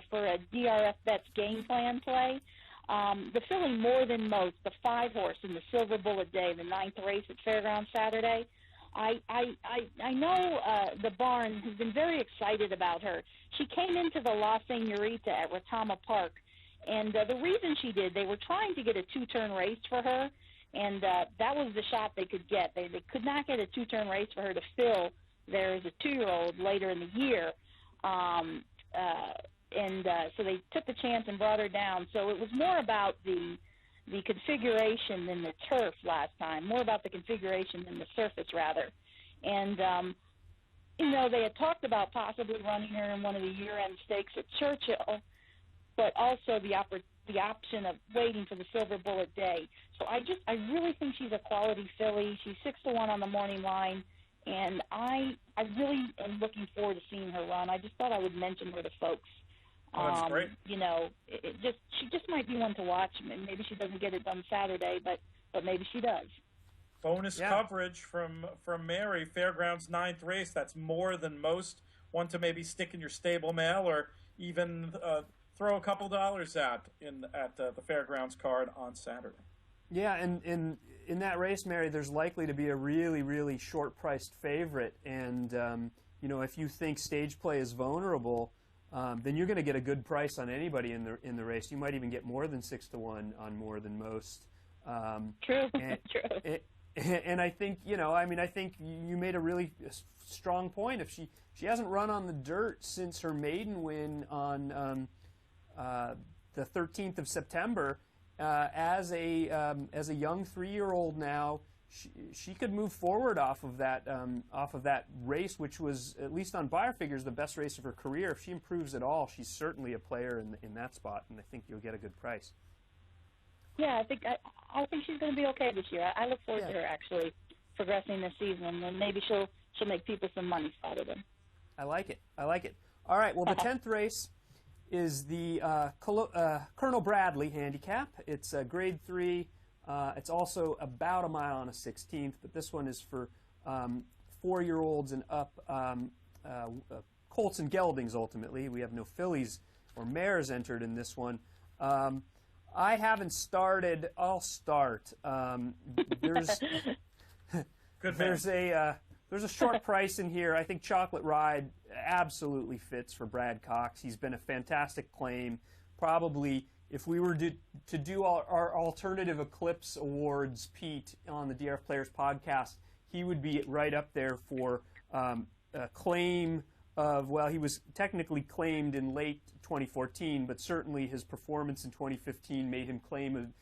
for a DRF Bets game plan play. The filly More Than Most, the 5-horse in the Silver Bullet Day, the 9th race at Fairgrounds Saturday. I know the barn has been very excited about her. She came into the La Senorita at Retama Park And the reason she did, they were trying to get a two-turn race for her, and that was the shot they could get. They could not get a two-turn race for her to fill there as a 2-year-old later in the year. So they took the chance and brought her down. So it was more about the configuration than the turf last time, more about the configuration than the surface, rather. And, they had talked about possibly running her in one of the year-end stakes at Churchill, but also the option of waiting for the Silver Bullet Day. So I really think she's a quality filly. She's 6-1 on the morning line, and I really am looking forward to seeing her run. I just thought I would mention her to folks. Oh, that's great. She just might be one to watch. Maybe she doesn't get it done Saturday, but maybe she does. Bonus coverage from Mary, Fairgrounds 9th race. That's more than most. One to maybe stick in your stable mail, or even throw a couple dollars at the Fairgrounds card on Saturday. Yeah, and in that race, Mary, there's likely to be a really, really short-priced favorite. And, if you think stage play is vulnerable, then you're going to get a good price on anybody in the race. You might even get more than 6-1 on more than most. True. True. And I think, I think you made a really strong point. If she hasn't run on the dirt since her maiden win on the 13th of September, as a young 3-year-old now, she could move forward off of that race, which was, at least on buyer figures, the best race of her career. If she improves at all, she's certainly a player in that spot, and I think you'll get a good price. Yeah, I think she's going to be okay this year. I look forward to her actually progressing this season, and maybe she'll make people some money out of them. I like it. All right. Well, the 10th race is the Colonel Bradley handicap. It's a Grade 3. It's also about a mile on a 16th, but this one is for 4-year-olds and up. Colts and geldings, ultimately. We have no fillies or mares entered in this one. I haven't started. I'll start. There's a short price in here. I think Chocolate Ride absolutely fits for Brad Cox. He's been a fantastic claim. Probably, if we were to do our alternative Eclipse Awards, Pete, on the DRF Players podcast, he would be right up there for a claim of, well, he was technically claimed in late 2014, but certainly his performance in 2015 made him claim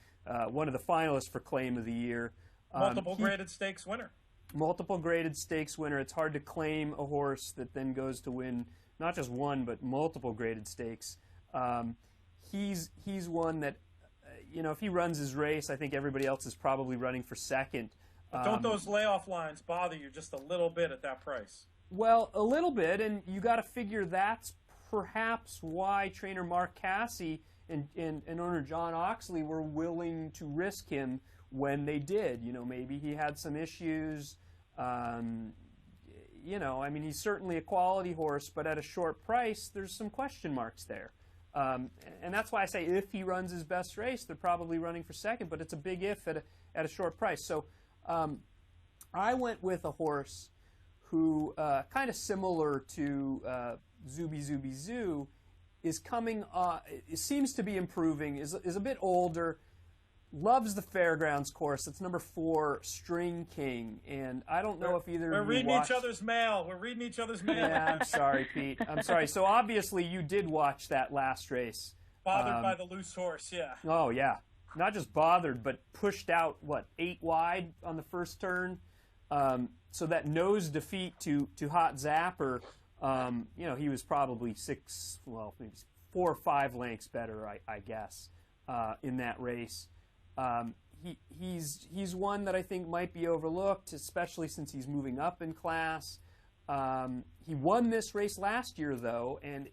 one of the finalists for Claim of the Year. Multiple graded stakes winner. Multiple graded stakes winner. It's hard to claim a horse that then goes to win not just one, but multiple graded stakes. He's one that, if he runs his race, I think everybody else is probably running for second. Don't those layoff lines bother you just a little bit at that price? Well, a little bit, and you got to figure that's perhaps why trainer Mark Cassie and owner John Oxley were willing to risk him when they did. Maybe he had some issues. He's certainly a quality horse, but at a short price, there's some question marks there. And that's why I say if he runs his best race, they're probably running for second, but it's a big if at a short price. So I went with a horse who, kind of similar to Zuby Zuby Zoo, is coming, seems to be improving, is a bit older, loves the Fairgrounds course. It's number 4, String King, and I don't know if either We're of you reading watched... each other's mail. We're reading each other's mail. Yeah, I'm sorry, Pete. I'm sorry. So obviously you did watch that last race. Bothered by the loose horse, yeah. Oh, yeah. Not just bothered, but pushed out, 8 wide on the first turn. So that nose defeat to Hot Zapper, he was probably maybe 4 or 5 lengths better, I guess, in that race. He's one that I think might be overlooked, especially since he's moving up in class. He won this race last year, though, and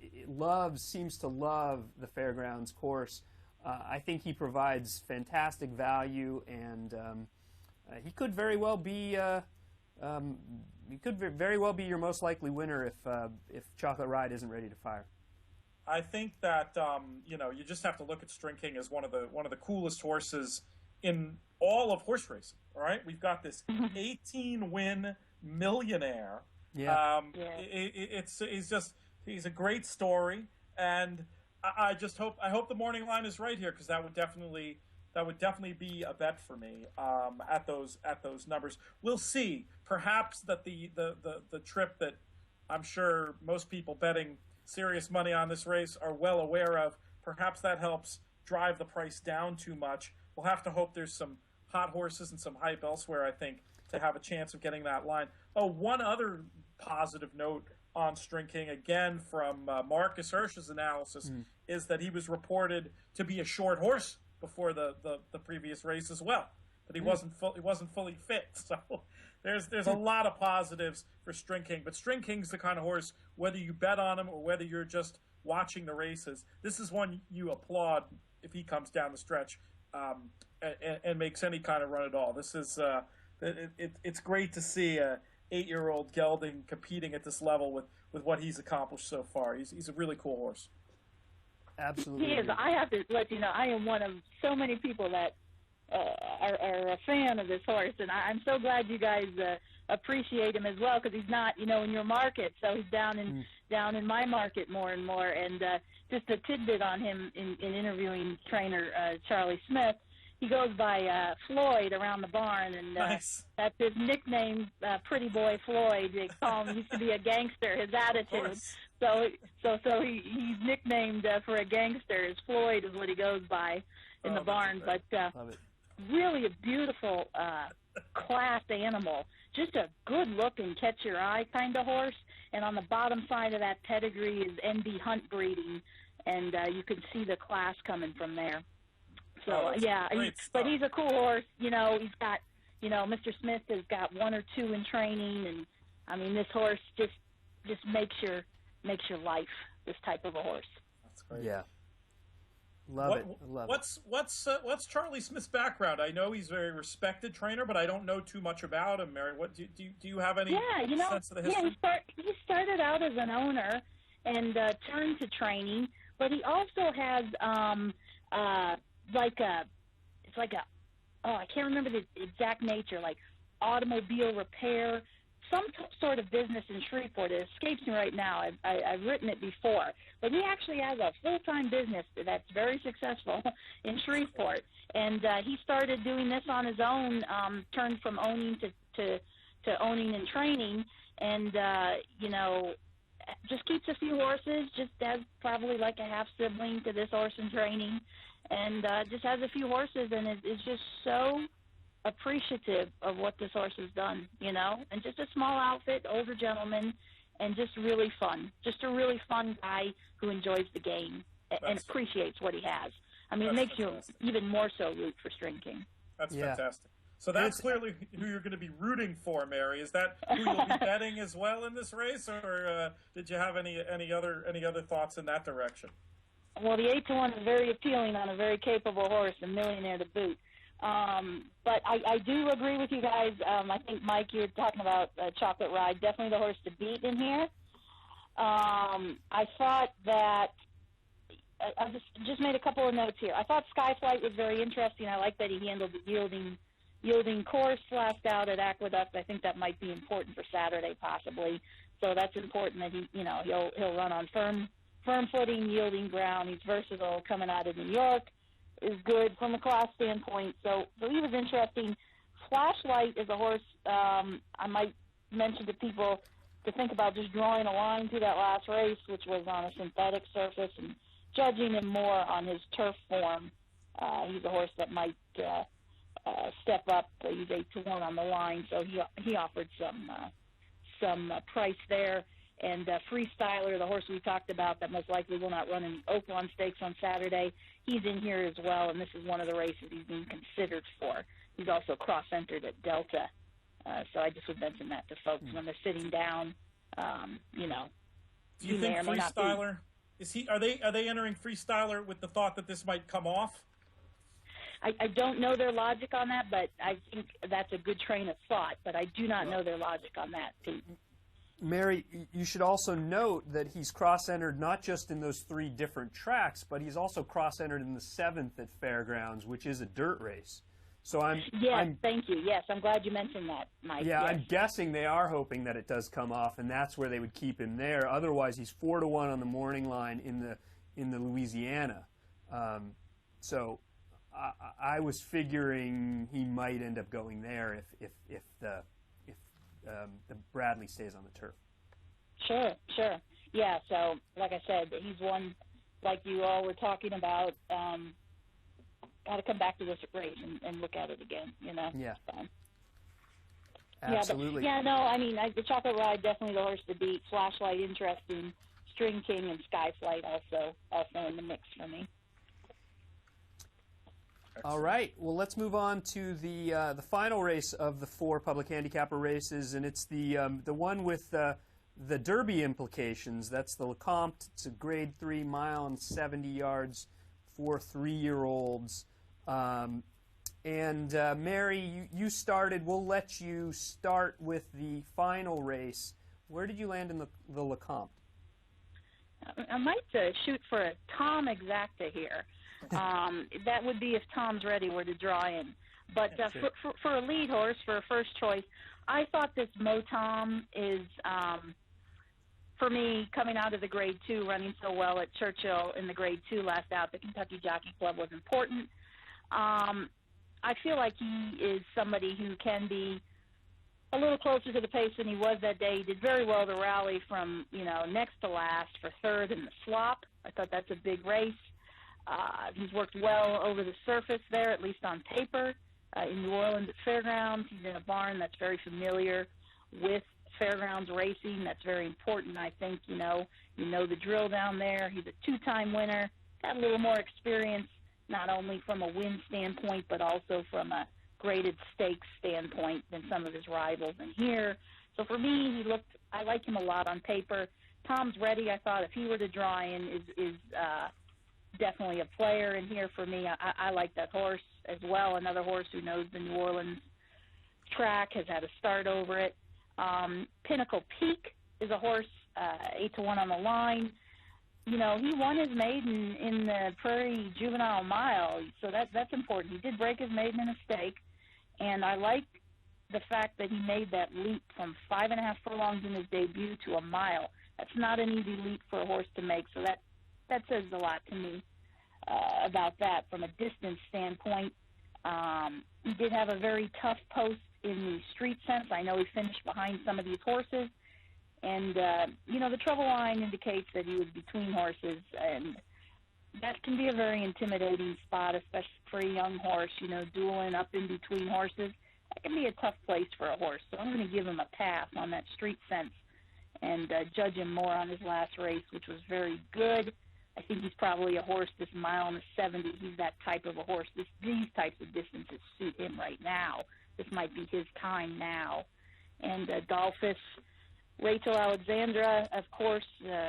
seems to love the Fairgrounds course. I think he provides fantastic value, and he could very well be your most likely winner if Chocolate Ride isn't ready to fire. I think that you just have to look at String King as one of the coolest horses in all of horse racing. All right, we've got this 18-win millionaire. Yeah. He's a great story, and I just hope the morning line is right here, because that would definitely be a bet for me at those numbers. We'll see. Perhaps that the trip that I'm sure most people betting serious money on this race are well aware of, perhaps that helps drive the price down too much. We'll have to hope there's some hot horses and some hype elsewhere, I think, to have a chance of getting that line. Oh, one other positive note on String King, again from Marcus Hirsch's analysis, is that he was reported to be a short horse before the previous race as well. That he wasn't fully fit. So there's a lot of positives for String King. But String King's the kind of horse, whether you bet on him or whether you're just watching the races, this is one you applaud if he comes down the stretch and makes any kind of run at all. This is it's great to see a 8-year-old gelding competing at this level with what he's accomplished so far. He's a really cool horse. Absolutely. He is. I have to let you know, I am one of so many people that are a fan of this horse, and I'm so glad you guys appreciate him as well, because he's not, in your market, so he's down in my market more and more. And just a tidbit on him in interviewing trainer Charlie Smith, he goes by Floyd around the barn, and nice. That's his nickname, Pretty Boy Floyd. They call him, he used to be a gangster, his attitude. So he's nicknamed for a gangster. As Floyd is what he goes by in the barn. But really a beautiful class animal. Just a good-looking, catch-your-eye kind of horse. And on the bottom side of that pedigree is NB Hunt breeding, and you can see the class coming from there. So, but he's a cool horse. He's got, Mr. Smith has got 1 or 2 in training, and, I mean, this horse just makes your life, this type of a horse. That's great. Yeah. Love it. What's Charlie Smith's background? I know he's a very respected trainer, but I don't know too much about him, Mary. What do you have any sense of the history? Yeah, he started out as an owner and turned to training, but he also has I can't remember the exact nature, like automobile repair, some sort of business in Shreveport. It escapes me right now. I've written it before. But he actually has a full-time business that's very successful in Shreveport. And he started doing this on his own, turned from owning to owning and training, and, just keeps a few horses, just has probably like a half-sibling to this horse in training, and just has a few horses, and is just so appreciative of what this horse has done, and just a small outfit, older gentleman, and just really fun. Just a really fun guy who enjoys the game and appreciates what he has. I mean, it makes fantastic. You even more so root for String King. That's fantastic. So that's clearly who you're going to be rooting for, Mary. Is that who you'll be betting as well in this race, or did you have any other thoughts in that direction? Well, the 8-1 is very appealing on a very capable horse, a millionaire to boot. But I do agree with you guys. I think, Mike, you were talking about Chocolate Ride, definitely the horse to beat in here. I thought that I just made a couple of notes here. I thought Skyflight was very interesting. I like that he handled the yielding course last out at Aqueduct. I think that might be important for Saturday, possibly. So that's important that he'll run on firm footing, yielding ground. He's versatile, coming out of New York is good from a class standpoint. So he was interesting. Flashlight is a horse I might mention to people to think about just drawing a line through that last race, which was on a synthetic surface, and judging him more on his turf form. He's a horse that might step up. He's 8-1 on the line, so he offered some price there. And Freestyler, the horse we talked about that most likely will not run in Oaklawn Stakes on Saturday, he's in here as well, and this is one of the races he's being considered for. He's also cross-entered at Delta, so I just would mention that to folks when they're sitting down. Do you think Freestyler are they entering Freestyler with the thought that this might come off? I don't know their logic on that, but I think that's a good train of thought. But I do not know their logic on that, Pete. Mary, you should also note that he's cross-entered not just in those 3 different tracks, but he's also cross-entered in the 7th at Fairgrounds, which is a dirt race. So thank you. Yes, I'm glad you mentioned that, Mike. Yeah, yes. I'm guessing they are hoping that it does come off, and that's where they would keep him there. Otherwise, he's 4-1 on the morning line in the Louisiana. So I was figuring he might end up going there if the Bradley stays on the turf. Sure. Yeah, so like I said, he's one, like you all were talking about, got to come back to this race and look at it again, you know? Yeah. So. Absolutely. The Chocolate Ride, definitely the horse to beat. Flashlight, interesting. String King and Skyflight also in the mix for me. All right. Well, let's move on to the final race of the 4 public handicapper races, and it's the one with the Derby implications. That's the Lecomte. It's a Grade 3 mile and 70 yards for 3-year-olds. Mary, you started. We'll let you start with the final race. Where did you land in the Lecomte? I might shoot for a Tom Exacta here. That would be if Tom's Ready were to draw in. But for a lead horse, for a first choice, I thought this Mo Tom is, for me, coming out of the Grade 2, running so well at Churchill in the Grade 2 last out, the Kentucky Jockey Club was important. I feel like he is somebody who can be a little closer to the pace than he was that day. He did very well to rally from, next to last for third in the slop. I thought that's a big race. He's worked well over the surface there, at least on paper, in New Orleans at Fairgrounds. He's in a barn that's very familiar with Fairgrounds racing. That's very important, I think. You know the drill down there. He's a 2-time winner, got a little more experience, not only from a win standpoint, but also from a graded stakes standpoint than some of his rivals in here. So for me, I like him a lot on paper. Tom's Ready, I thought if he were to draw in, is definitely a player in here for me. I like that horse as well. Another horse who knows the New Orleans track, has had a start over it. Pinnacle Peak is a horse, 8-1 on the line. He won his maiden in the Prairie Juvenile Mile, so that's important. He did break his maiden in a stake, and I like the fact that he made that leap from 5.5 furlongs in his debut to a mile. That's not an easy leap for a horse to make, so that says a lot to me about that from a distance standpoint. He did have a very tough post in the street sense. I know he finished behind some of these horses. And, the trouble line indicates that he was between horses, and that can be a very intimidating spot, especially for a young horse, dueling up in between horses. That can be a tough place for a horse. So I'm going to give him a pass on that street sense and judge him more on his last race, which was very good. I think he's probably a horse this mile in the 70. He's that type of a horse. These types of distances suit him right now. This might be his time now. And Dolphus, Rachel Alexandra, of course,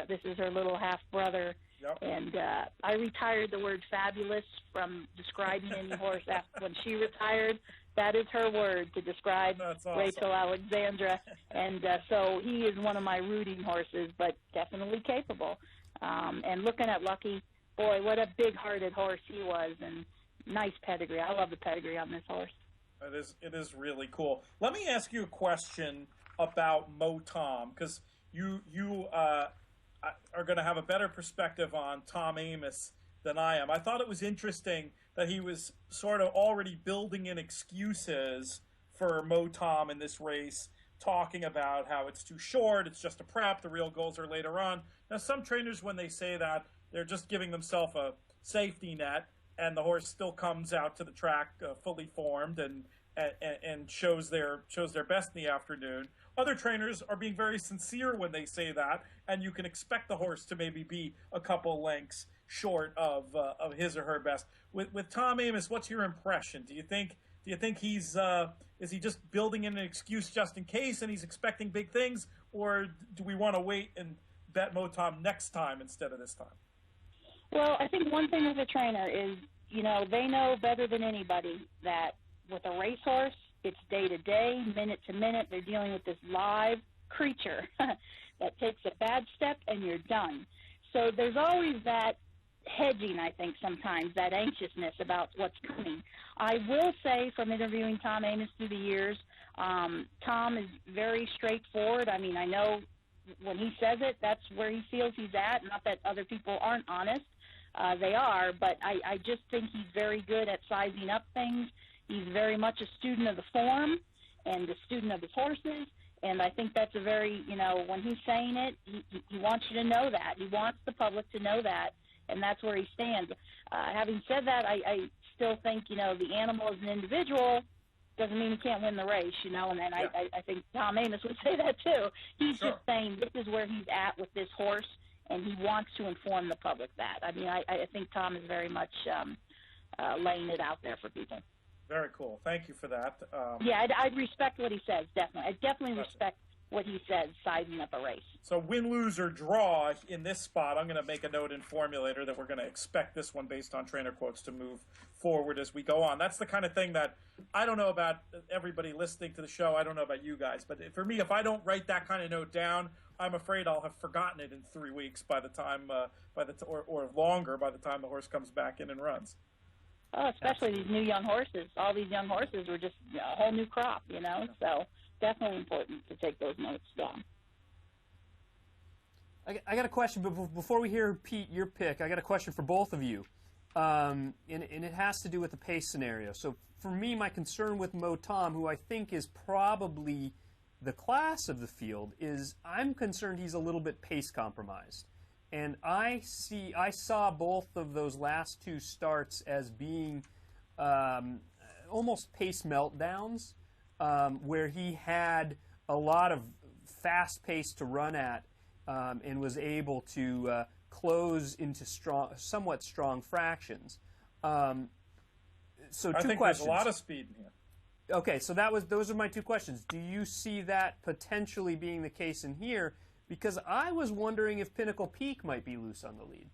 this is her little half-brother. Yep. And I retired the word fabulous from describing any horse after when she retired. That is her word to describe awesome. Rachel Alexandra. And so he is one of my rooting horses, but definitely capable. And looking at Lucky, boy, what a big-hearted horse he was, and nice pedigree. I love the pedigree on this horse. It is really cool. Let me ask you a question about Mo Tom, because you are going to have a better perspective on Tom Amoss than I am. I thought it was interesting that he was sort of already building in excuses for Mo Tom in this race, talking about how it's too short, it's just a prep, the real goals are later on. Now, some trainers, when they say that, they're just giving themselves a safety net, and the horse still comes out to the track fully formed and shows their best in the afternoon. Other trainers are being very sincere when they say that, and you can expect the horse to maybe be a couple lengths short of his or her best. With Tom Amoss, what's your impression? Do you think he's is he just building in an excuse just in case, and he's expecting big things, or do we want to wait and bet Mo Tom next time instead of this time? Well, I think one thing with a trainer is, they know better than anybody that with a racehorse, it's day to day, minute to minute. They're dealing with this live creature that takes a bad step and you're done. So there's always that hedging, I think, sometimes, that anxiousness about what's coming. I will say from interviewing Tom Amoss through the years, Tom is very straightforward. I know when he says it, that's where he feels he's at. Not that other people aren't honest, they are, but I just think he's very good at sizing up things. He's very much a student of the form and a student of his horses, and I think that's a very, when he's saying it, he wants you to know that. He wants the public to know that, and that's where he stands. Having said that, I still think, the animal as an individual doesn't mean he can't win the race, and I think Tom Amos would say that too. He's just saying this is where he's at with this horse, and he wants to inform the public that. I mean, I think Tom is very much laying it out there for people. Very cool. Thank you for that. I'd respect what he says, definitely. I definitely respect what he says, sizing up a race. So win, lose, or draw in this spot, I'm going to make a note in Formulator that we're going to expect this one based on trainer quotes to move forward as we go on. That's the kind of thing that I don't know about everybody listening to the show. I don't know about you guys. But for me, if I don't write that kind of note down, I'm afraid I'll have forgotten it in 3 weeks by the time, or longer by the time the horse comes back in and runs. Oh, especially these new young horses. All these young horses were just a whole new crop, so definitely important to take those notes down. I got a question, but before we hear, Pete, your pick, I got a question for both of you, and it has to do with the pace scenario. So for me, my concern with Mo Tom, who I think is probably the class of the field, is I'm concerned he's a little bit pace compromised. And I saw both of those last two starts as being almost pace meltdowns, where he had a lot of fast pace to run at and was able to close into somewhat strong fractions. So I two think questions. There's a lot of speed in here. Okay, so those are my two questions. Do you see that potentially being the case in here? Because I was wondering if Pinnacle Peak might be loose on the lead.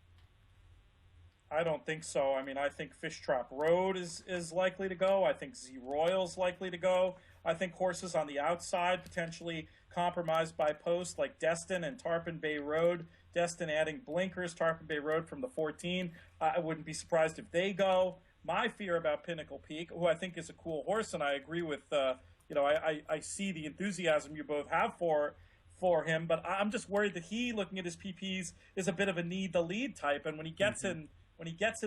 I don't think so. I mean, I think Fish Trap Road is likely to go. I think Z Royal's likely to go. I think horses on the outside potentially compromised by post like Destin and Tarpon Bay Road. Destin adding blinkers, Tarpon Bay Road from the 14. I wouldn't be surprised if they go. My fear about Pinnacle Peak, who I think is a cool horse, and I agree with, I see the enthusiasm you both have for him, but I'm just worried that he, looking at his PPs, is a bit of a need the lead type, and when he gets in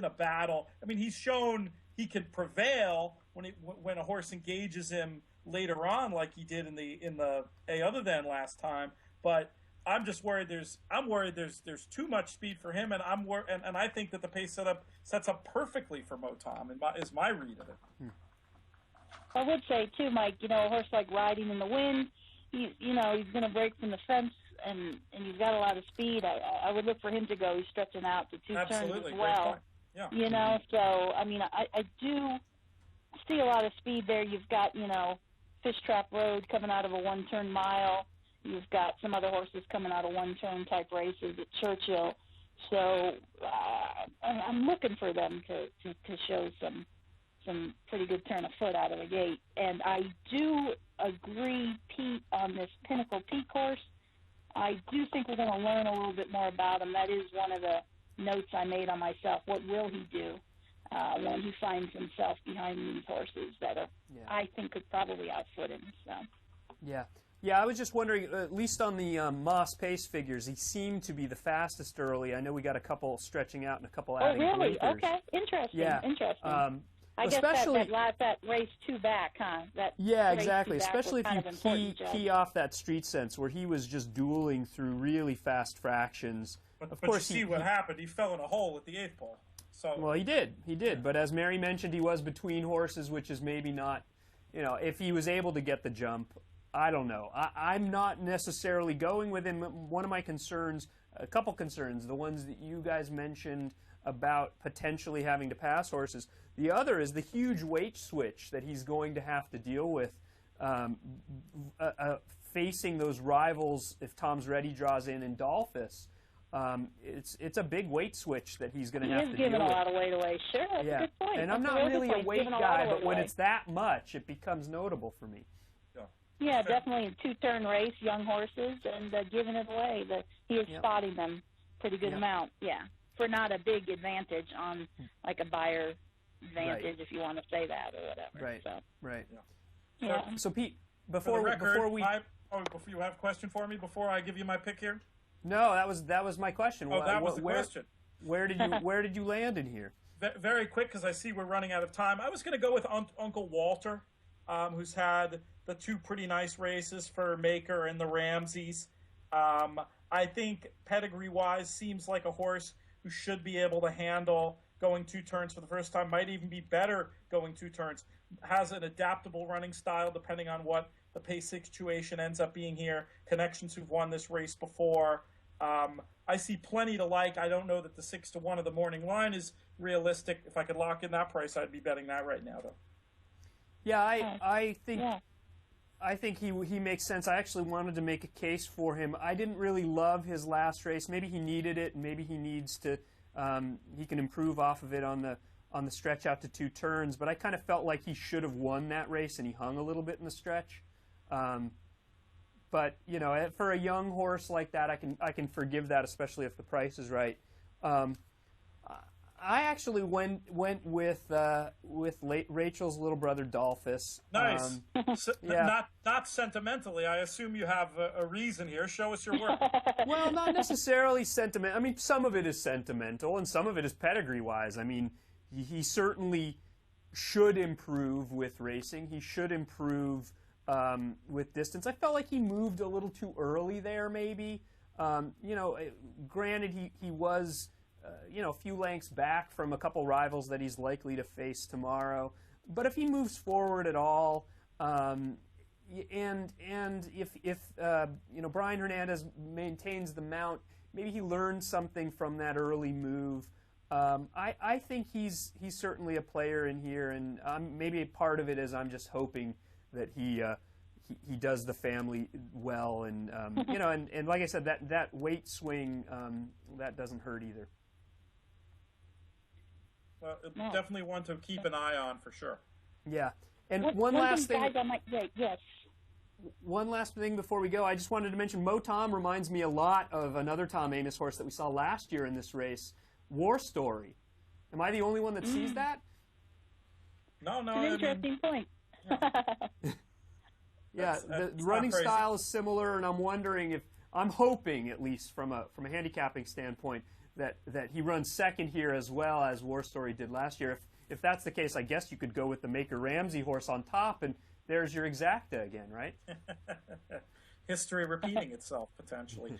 a battle, I mean, he's shown he can prevail when a horse engages him later on, like he did in the A Other Than last time. But I'm just worried. I'm worried there's too much speed for him, and and I think that the pace setup sets up perfectly for Mo Tom, is my read of it. I would say too, Mike. A horse like Riding in the Wind, he's going to break from the fence, and he's got a lot of speed. I would look for him to go. He's stretching out to two turns as well. Yeah. So I mean, I do see a lot of speed there. You've got Fish Trap Road coming out of a one-turn mile. You've got some other horses coming out of one-turn type races at Churchill. So I'm looking for them to show some pretty good turn of foot out of the gate. And I do agree, Pete, on this Pinnacle Peak horse. I do think we're going to learn a little bit more about him. That is one of the notes I made on myself. What will he do when he finds himself behind these horses that I think could probably outfoot him? So. Yeah, I was just wondering, at least on the Moss pace figures, he seemed to be the fastest early. I know we got a couple stretching out and a couple adding blinkers. Oh, really? Okay, interesting. Yeah. Interesting. I guess that race two back, huh? Exactly. Especially if you key off that street sense where he was just dueling through really fast fractions. But of course, you see what happened. He fell in a hole at the 8th pole. So. Well, he did. But as Mary mentioned, he was between horses, which is maybe not, if he was able to get the jump, I don't know. I'm not necessarily going with him. One of my concerns, a couple concerns, the ones that you guys mentioned about potentially having to pass horses. The other is the huge weight switch that he's going to have to deal with facing those rivals if Tom's Ready draws in Dolphus. It's a big weight switch that he's going to have to deal with. He is giving a lot of weight away. Sure, that's a good point. And I'm not really a weight guy, but when it's that much, it becomes notable for me. Yeah, definitely a two-turn race, young horses, and giving it away. He is spotting them pretty good amount, for not a big advantage on like a buyer advantage, if you want to say that or whatever. Right. Yeah. So Pete, before you have a question for me before I give you my pick here? No, that was my question. Oh, that was the question. Where did you land in here? Very quick, because I see we're running out of time. I was going to go with Uncle Walter, who's had the two pretty nice races for Maker and the Ramseys. I think pedigree-wise seems like a horse who should be able to handle going 2 turns for the first time, might even be better going 2 turns. Has an adaptable running style depending on what the pace situation ends up being here. Connections who've won this race before. I see plenty to like. I don't know that the 6-1 of the morning line is realistic. If I could lock in that price, I'd be betting that right now, though. Yeah, I think he makes sense. I actually wanted to make a case for him. I didn't really love his last race. Maybe he needed it, and maybe he needs to. He can improve off of it on the stretch out to 2 turns. But I kind of felt like he should have won that race, and he hung a little bit in the stretch. But you know, for a young horse like that, I can forgive that, especially if the price is right. I actually went with Rachel's little brother Dolphus. Nice. Yeah. Not sentimentally. I assume you have a reason here. Show us your work. Well, not necessarily sentiment. I mean, some of it is sentimental, and some of it is pedigree-wise. I mean, he certainly should improve with racing. He should improve with distance. I felt like he moved a little too early there, maybe. You know, granted, he was, you know, a few lengths back from a couple rivals that he's likely to face tomorrow. But if he moves forward at all, and if you know, Brian Hernandez maintains the mount, maybe he learned something from that early move. I think he's certainly a player in here, and maybe a part of it is I'm just hoping that he does the family well, and you know, and like I said, that weight swing that doesn't hurt either. Well, definitely one to keep an eye on for sure. Yeah, and one last thing. Guys, I might say, yes. One last thing before we go, I just wanted to mention Mo Tom reminds me a lot of another Tom Amoss horse that we saw last year in this race, War Story. Am I the only one that sees that? No. It's an interesting point. Yeah, the running style is similar, and I'm hoping at least from a handicapping standpoint that he runs second here as well as War Story did last year. If that's the case, I guess you could go with the Maker Ramsey horse on top, and there's your exacta again, right? History repeating itself potentially.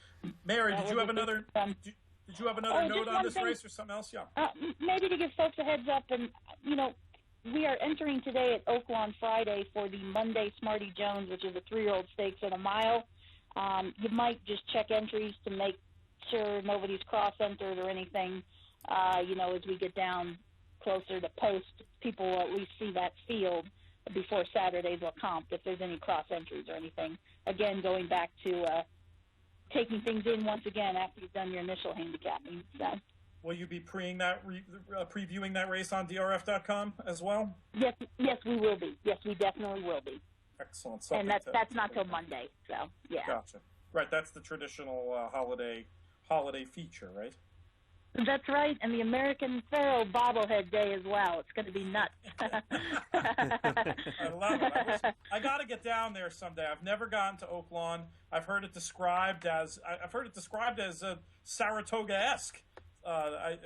Mary, did you have another? Did you have another note on this race or something else? Yeah. Maybe to give folks a heads up, and you know, we are entering today at Oaklawn Friday for the Monday Smarty Jones, which is a 3-year-old stakes at a mile. You might just check entries to make sure nobody's cross-entered or anything. You know, as we get down closer to post, people will at least see that field before Saturday's will comp if there's any cross-entries or anything. Again, going back to taking things in once again after you've done your initial handicapping. So. Will you be previewing that race on DRF.com as well? Yes, we will be. Yes, we definitely will be. Excellent. And that's not till Monday, so yeah. Gotcha. Right, that's the traditional holiday feature, right? That's right, and the American Pharaoh bobblehead day as well. It's going to be nuts. I love it. I got to get down there someday. I've never gotten to Oaklawn. I've heard it described as Saratoga-esque. I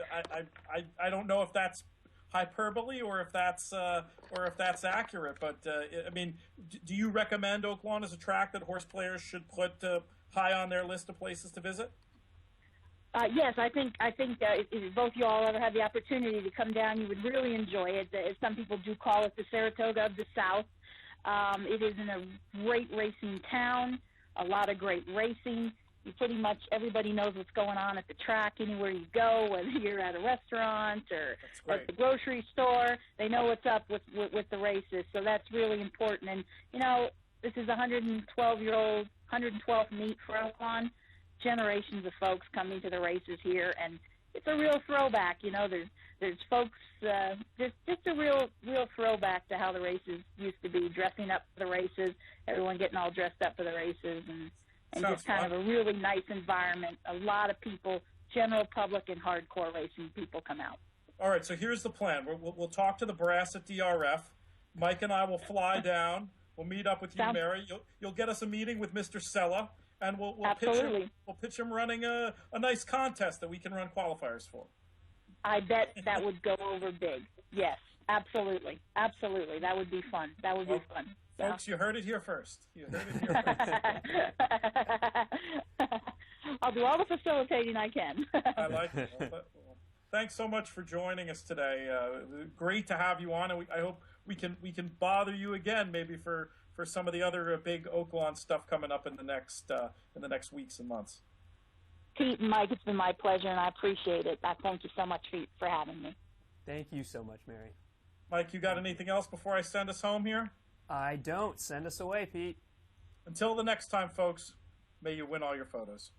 don't know if that's hyperbole or if that's accurate. But I mean, do you recommend Oaklawn as a track that horse players should put high on their list of places to visit? Yes, I think if both you all ever had the opportunity to come down, you would really enjoy it. Some people do call it the Saratoga of the South. It is in a great racing town, a lot of great racing. You pretty much, everybody knows what's going on at the track anywhere you go, whether you're at a restaurant or at the grocery store. They know what's up with the races, so that's really important. And, you know, this is a 112-year-old, 112th meet for Oaklawn. Generations of folks coming to the races here, and it's a real throwback. You know, there's folks, just a real throwback to how the races used to be, dressing up for the races, everyone getting all dressed up for the races, and just kind of a really nice environment. A lot of people, general public and hardcore racing people come out. All right, so here's the plan. We'll talk to the brass at DRF. Mike and I will fly down. We'll meet up with you, Mary. You'll get us a meeting with Mr. Sella. And we'll pitch him running a nice contest that we can run qualifiers for. I bet that would go over big. Yes, absolutely. Absolutely. That would be fun. That would be fun. Folks, you heard it here first. You heard it here first. I'll do all the facilitating I can. I like it. Well, thanks so much for joining us today. Great to have you on, and I hope we can bother you again, maybe for some of the other big Oaklawn stuff coming up in the next weeks and months. Pete and Mike, it's been my pleasure, and I appreciate it. I thank you so much for having me. Thank you so much, Mary. Mike, you got anything else before I send us home here? I don't. Send us away, Pete. Until the next time, folks, may you win all your photos.